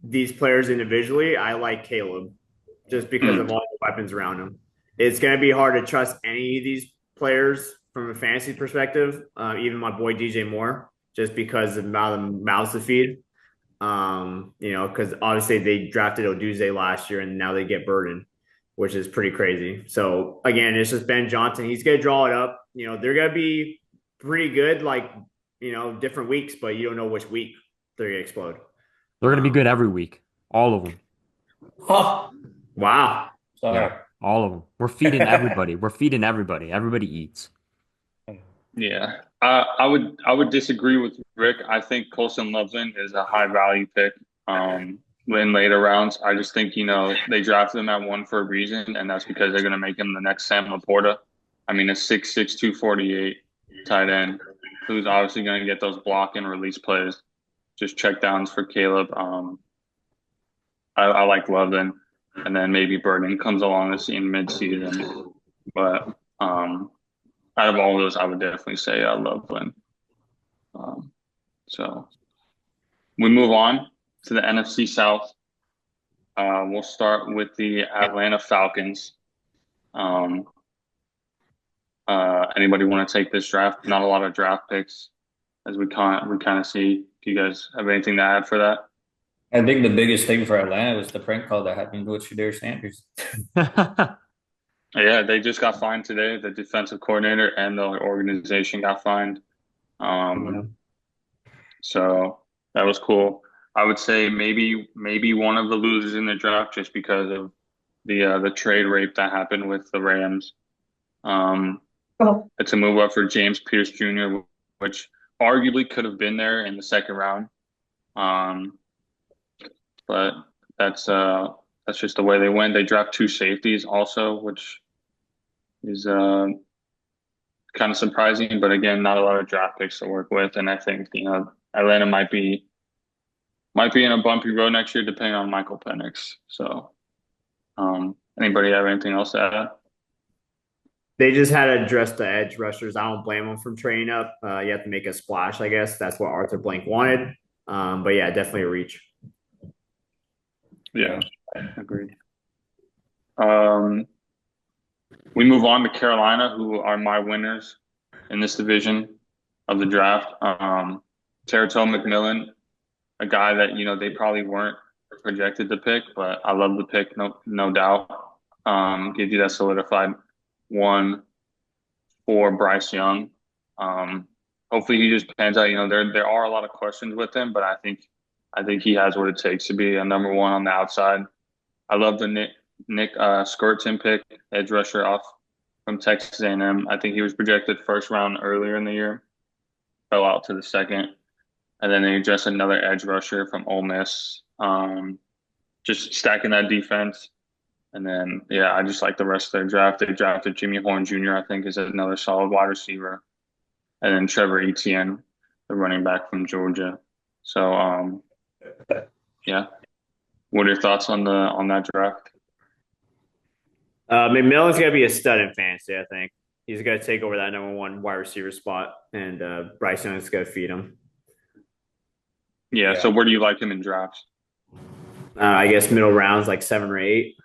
these players individually. I like Caleb just because of all the weapons around him. It's going to be hard to trust any of these players from a fantasy perspective. Even my boy DJ Moore, just because of the amount of mouths to feed. Because obviously they drafted Oduze last year and now they get Burden, which is pretty crazy. So again, it's just Ben Johnson. He's going to draw it up. They're going to be pretty good, like, different weeks, but you don't know which week they're going to explode. They're going to be good every week. All of them. Oh, wow. Sorry. Yeah, all of them. We're feeding everybody. We're feeding everybody. Everybody eats. Yeah. I would disagree with Rick. I think Colson Loveland is a high value pick in later rounds. I just think, they drafted him at one for a reason, and that's because they're going to make him the next Sam Laporta. I mean, a 6'6", 248 tight end who's obviously going to get those block and release plays. Just check downs for Caleb. I like Loveland, and then maybe Burden comes along the scene mid-season. But out of all of those, I would definitely say Loveland. So we move on to the NFC South. We'll start with the Atlanta Falcons. Anybody want to take this draft? Not a lot of draft picks, as we kind of see. Do you guys have anything to add for that? I think the biggest thing for Atlanta was the prank call that happened with Shedeur Sanders. Yeah, they just got fined today. The defensive coordinator and the organization got fined. So that was cool. I would say maybe one of the losers in the draft just because of the trade rape that happened with the Rams. It's a move up for James Pierce Jr., which arguably could have been there in the second round. But that's just the way they went. They dropped two safeties also, which is kind of surprising. But again, not a lot of draft picks to work with, and I think Atlanta might be in a bumpy road next year, depending on Michael Penix. So, anybody have anything else to add? They just had to address the edge rushers. I don't blame them from trading up. You have to make a splash, I guess. That's what Arthur Blank wanted. But yeah, definitely a reach. Yeah, agreed. We move on to Carolina, who are my winners in this division of the draft. Terrell McMillan, a guy that they probably weren't projected to pick, but I love the pick, no doubt. Gives you that solidified one for Bryce Young. Hopefully he just pans out. There are a lot of questions with him, but I think he has what it takes to be a number one on the outside. I love the Nick Skirton pick, edge rusher off from Texas A&M. I think he was projected first round earlier in the year, fell out to the second, and then they just another edge rusher from Ole Miss. Just stacking that defense. And then, yeah, I just like the rest of their draft. They drafted Jimmy Horn Jr., I think, is another solid wide receiver. And then Trevor Etienne, the running back from Georgia. So, yeah. What are your thoughts on that draft? McMillan's going to be a stud in fantasy, I think. He's going to take over that number one wide receiver spot, and Bryce Young is going to feed him. Yeah, so where do you like him in drafts? I guess middle rounds, like 7 or 8.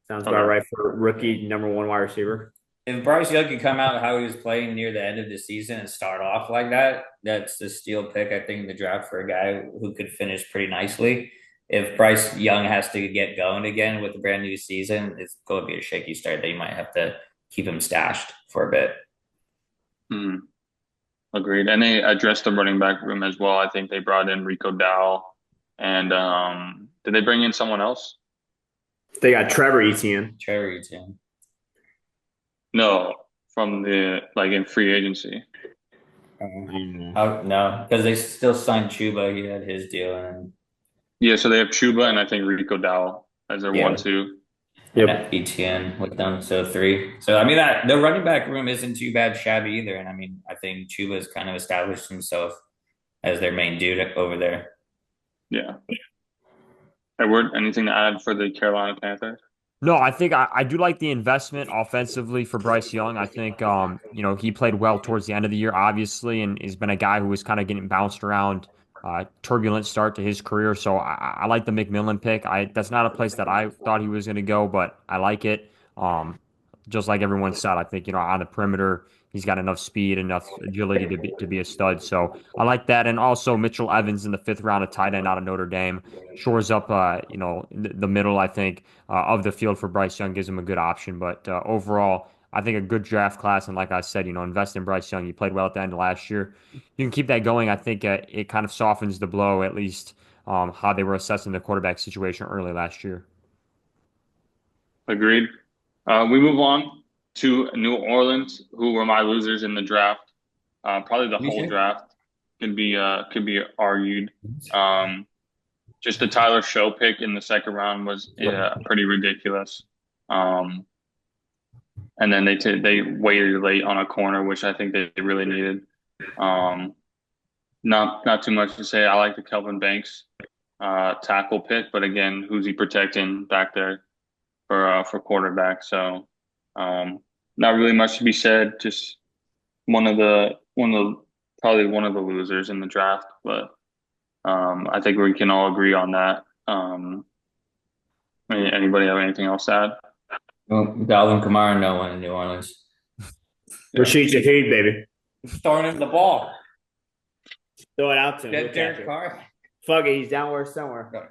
Sounds about right for rookie number one wide receiver. If Bryce Young could come out how he was playing near the end of the season and start off like that, that's the steal pick, I think, in the draft for a guy who could finish pretty nicely. If Bryce Young has to get going again with a brand new season, it's going to be a shaky start that you might have to keep him stashed for a bit. Agreed. And they addressed the running back room as well. I think they brought in Rico Dowell and did they bring in someone else? They got Trevor Etienne. Cherry Tim. No, from the like in free agency. Oh no, because they still signed Chuba. He had his deal, and Yeah, so they have Chuba and I think Rico Dowell as their one yeah, two. and Yep. that ETN with them, so three. So I mean that the running back room isn't too bad shabby either, and I mean I think Chuba's kind of established himself as their main dude over there. Yeah. Edward, anything to add for the Carolina Panthers? No, I think I do like the investment offensively for Bryce Young. I think he played well towards the end of the year, obviously, and has been a guy who was kind of getting bounced around, turbulent start to his career. So I like the McMillan pick. That's not a place that I thought he was going to go, but I like it. Just like everyone said, I think on the perimeter he's got enough speed, enough agility to be a stud. So I like that, and also Mitchell Evans in the fifth round, a tight end out of Notre Dame, shores up the middle. I think of the field for Bryce Young gives him a good option. But overall, I think a good draft class. And like I said, invest in Bryce Young. He played well at the end of last year. You can keep that going. I think it kind of softens the blow, at least how they were assessing the quarterback situation early last year. Agreed. We move on to New Orleans, who were my losers in the draft. Probably the You whole sure? draft could be argued. Um, just the Tyler Show pick in the second round was pretty ridiculous. Um, and then they waited late on a corner, which I think they really needed. Um, not too much to say. I like the Kelvin Banks tackle pick, but again, who's he protecting back there for quarterback? So um, not really much to be said. Just one of the probably one of the losers in the draft, but I think we can all agree on that. Anybody have anything else to add? Well, Dalvin Kamara, no one in New Orleans. Yeah. Rashid Shaheed, baby. Throwing him the ball. Throw it out to him. Get He'll catch Derek it. Carr. Fuck it, he's down somewhere.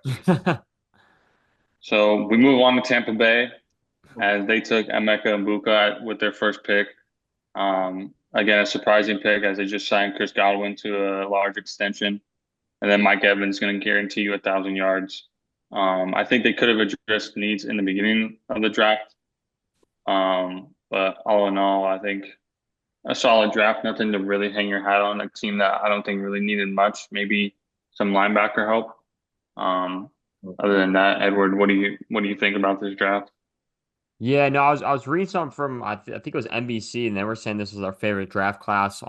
So we move on to Tampa Bay as they took Emeka Egbuka with their first pick. Again, a surprising pick as they just signed Chris Godwin to a large extension, and then Mike Evans is going to guarantee you 1,000 yards. I think they could have addressed needs in the beginning of the draft, but all in all, I think a solid draft. Nothing to really hang your hat on. A team that I don't think really needed much. Maybe some linebacker help. Um, Other than that, Edward, what do you think about this draft? Yeah, no, I was reading something from I think it was NBC, and they were saying this was our favorite draft class.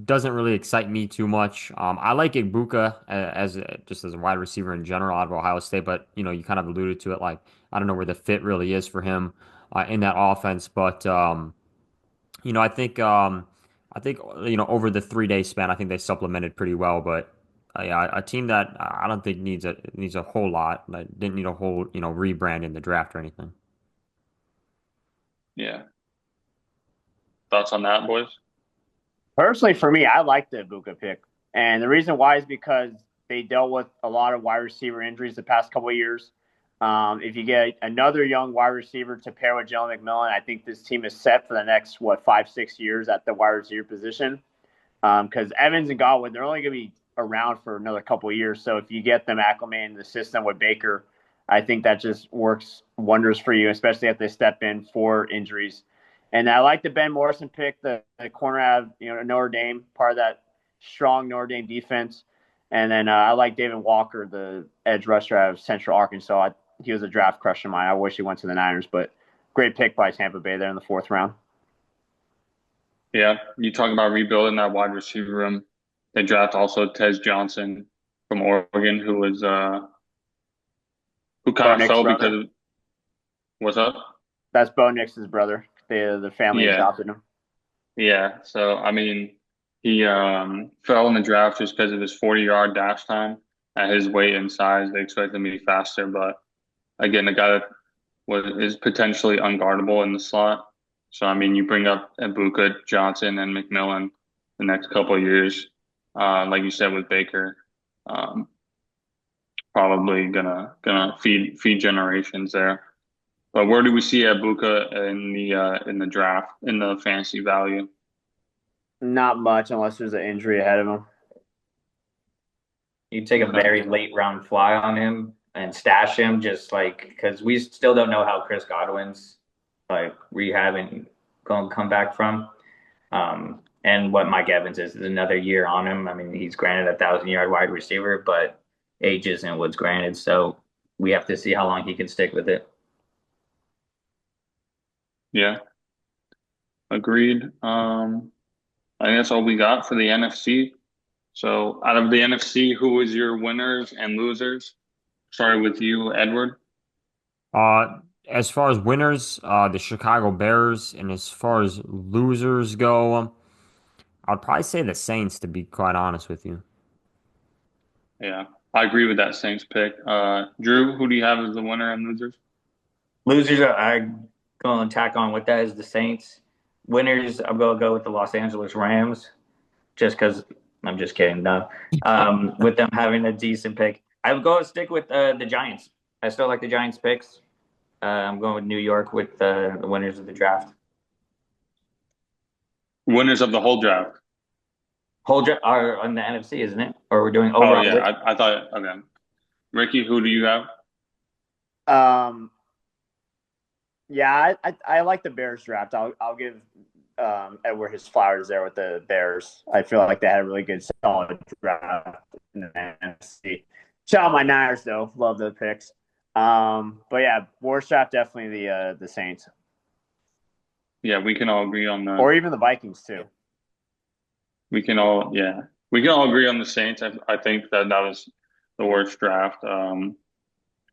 Doesn't really excite me too much. I like Igbuka just as a wide receiver in general out of Ohio State, but you kind of alluded to it. Like I don't know where the fit really is for him in that offense, but I think over the 3 day span, I think they supplemented pretty well. But yeah, a team that I don't think needs a whole lot. Like, didn't need a whole rebrand in the draft or anything. Yeah, thoughts on that, boys? Personally, for me, I like the Ibuka pick. And the reason why is because they dealt with a lot of wide receiver injuries the past couple of years. If you get another young wide receiver to pair with Jalen McMillan, I think this team is set for the next, 5, 6 years at the wide receiver position. Because Evans and Godwin, they're only going to be around for another couple of years. So if you get them acclimated in the system with Baker, I think that just works wonders for you, especially if they step in for injuries. And I like the Ben Morrison pick, the corner out of Notre Dame, part of that strong Notre Dame defense. And then I like David Walker, the edge rusher out of Central Arkansas. He was a draft crush of mine. I wish he went to the Niners, but great pick by Tampa Bay there in the fourth round. Yeah, you talk about rebuilding that wide receiver room. They draft also Tez Johnson from Oregon, who Bo kind of Nix's fell brother. because what's up? That's Bo Nix's brother. The family Yeah, adopted him. yeah. So I mean, he fell in the draft just because of his 40-yard dash time. At his weight and size, they expect him to be faster, but again, the guy that is potentially unguardable in the slot. So I mean, you bring up Ibuka, Johnson, and McMillan the next couple of years, like you said with Baker, um, probably gonna feed generations there. But where do we see Ibuka in the draft in the fantasy value? Not much unless there's an injury ahead of him. You take a Okay. very late round fly on him and stash him, just like because we still don't know how Chris Godwin's like rehabbing going to come back from. And what Mike Evans is another year on him. I mean, he's granted 1,000 yard wide receiver, but age isn't what's granted. So we have to see how long he can stick with it. Yeah, agreed. I think that's all we got for the NFC. So out of the NFC, who was your winners and losers? Sorry with you, Edward. Uh, as far as winners, the Chicago Bears, and as far as losers go, I'd probably say the Saints, to be quite honest with you. Yeah, I agree with that Saints pick. Drew, who do you have as the winner and losers? Losers, I'm going to tack on with that is the Saints. Winners, I'm going to go with the Los Angeles Rams, just because I'm just kidding. No, with them having a decent pick, I would go stick with the Giants. I still like the Giants picks. I'm going with New York with the winners of the draft. Winners of the whole draft. Whole draft are on the NFC, isn't it? Or we're doing Oh overall? yeah, I thought okay. Ricky, who do you have? Um, yeah, I like the Bears draft. I'll give Edward his flowers there with the Bears. I feel like they had a really good solid draft in the NFC. Shout out my Niners though, love the picks. But yeah, worst draft definitely the Saints Yeah, we can all agree on the. or even the Vikings too. We can all yeah, we can all agree on the Saints. I think that was the worst draft.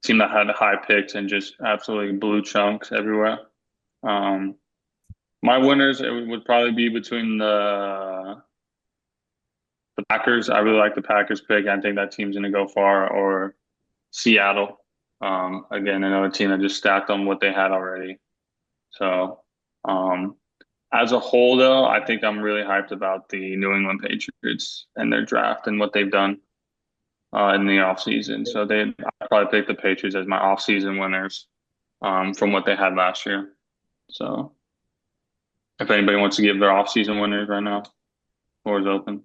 Team that had high picks and just absolutely blew chunks everywhere. Um, my winners it would probably be between the Packers. I really like the Packers pick. I think that team's going to go far. Or Seattle. Again, another team that just stacked on what they had already. So, um, as a whole, though, I think I'm really hyped about the New England Patriots and their draft and what they've done in the offseason. So I probably pick the Patriots as my offseason winners from what they had last year. So, if anybody wants to give their offseason winners right now, floor is open.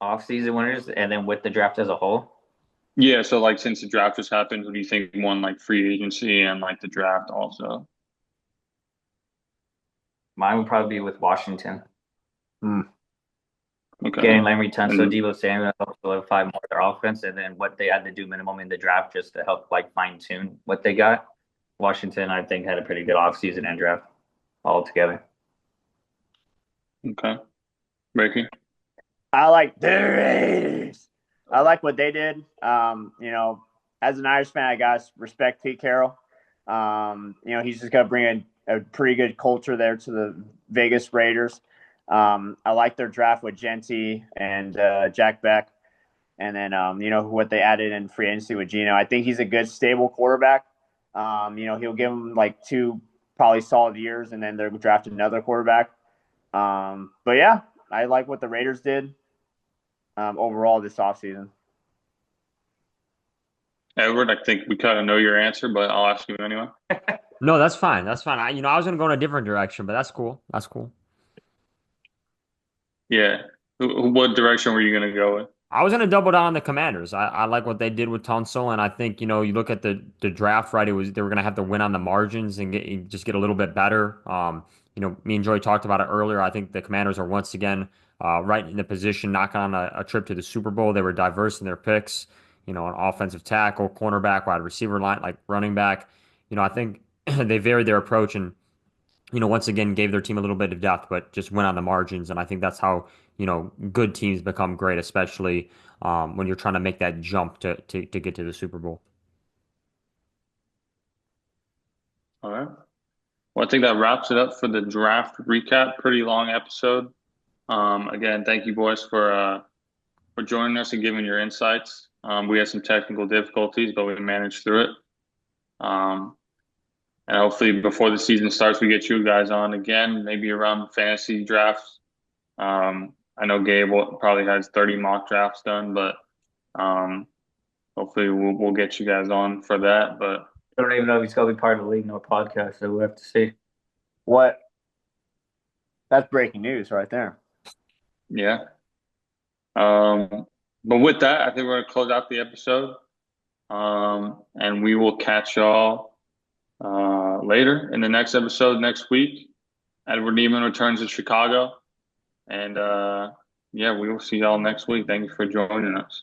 Off-season winners, and then with the draft as a whole. Yeah, so like since the draft just happened, who do you think won like free agency and like the draft also? Mine would probably be with Washington. Okay. Getting Larry Tunsil, And Deebo Samuel helped solidify more of their offense, and then what they had to do minimum in the draft just to help like fine tune what they got. Washington, I think, had a pretty good offseason and draft altogether. okay. Ricky. I like the Raiders. I like what they did. As an Irish fan, I guys respect Pete Carroll. He's just got to bring a pretty good culture there to the Vegas Raiders. I like their draft with Genty and Jack Beck, and then what they added in free agency with Geno. I think he's a good, stable quarterback. He'll give him like 2 probably solid years, and then they're drafting another quarterback. But yeah, I like what the Raiders did overall this offseason. Edward, I think we kind of know your answer, but I'll ask you anyway. No, that's fine. That's fine. I was gonna go in a different direction, but that's cool. That's cool. Yeah. What direction were you gonna go with? I was gonna double down on the Commanders. I like what they did with Tunsil, and I think you look at the draft, right? It was they were gonna have to win on the margins and just get a little bit better. Me and Joy talked about it earlier. I think the Commanders are once again right in the position, knocking on a trip to the Super Bowl. They were diverse in their picks. An offensive tackle, cornerback, wide receiver line, like running back. I think they varied their approach and once again gave their team a little bit of depth, but just went on the margins. And I think that's how, good teams become great, especially when you're trying to make that jump to get to the Super Bowl. All right. Well, I think that wraps it up for the draft recap. Pretty long episode. Again, thank you boys for joining us and giving your insights. We had some technical difficulties, but we managed through it. Um, and hopefully before the season starts, we get you guys on again, maybe around fantasy drafts. I know Gabe probably has 30 mock drafts done, but um, hopefully we'll get you guys on for that. But I don't even know if he's going to be part of the league nor podcast, so we'll have to see. What That's breaking news right there. Yeah. But with that, I think we're gonna close out the episode. And we will catch y'all later in the next episode next week. Edward Neiman returns to Chicago. And yeah, we will see y'all next week. Thank you for joining us.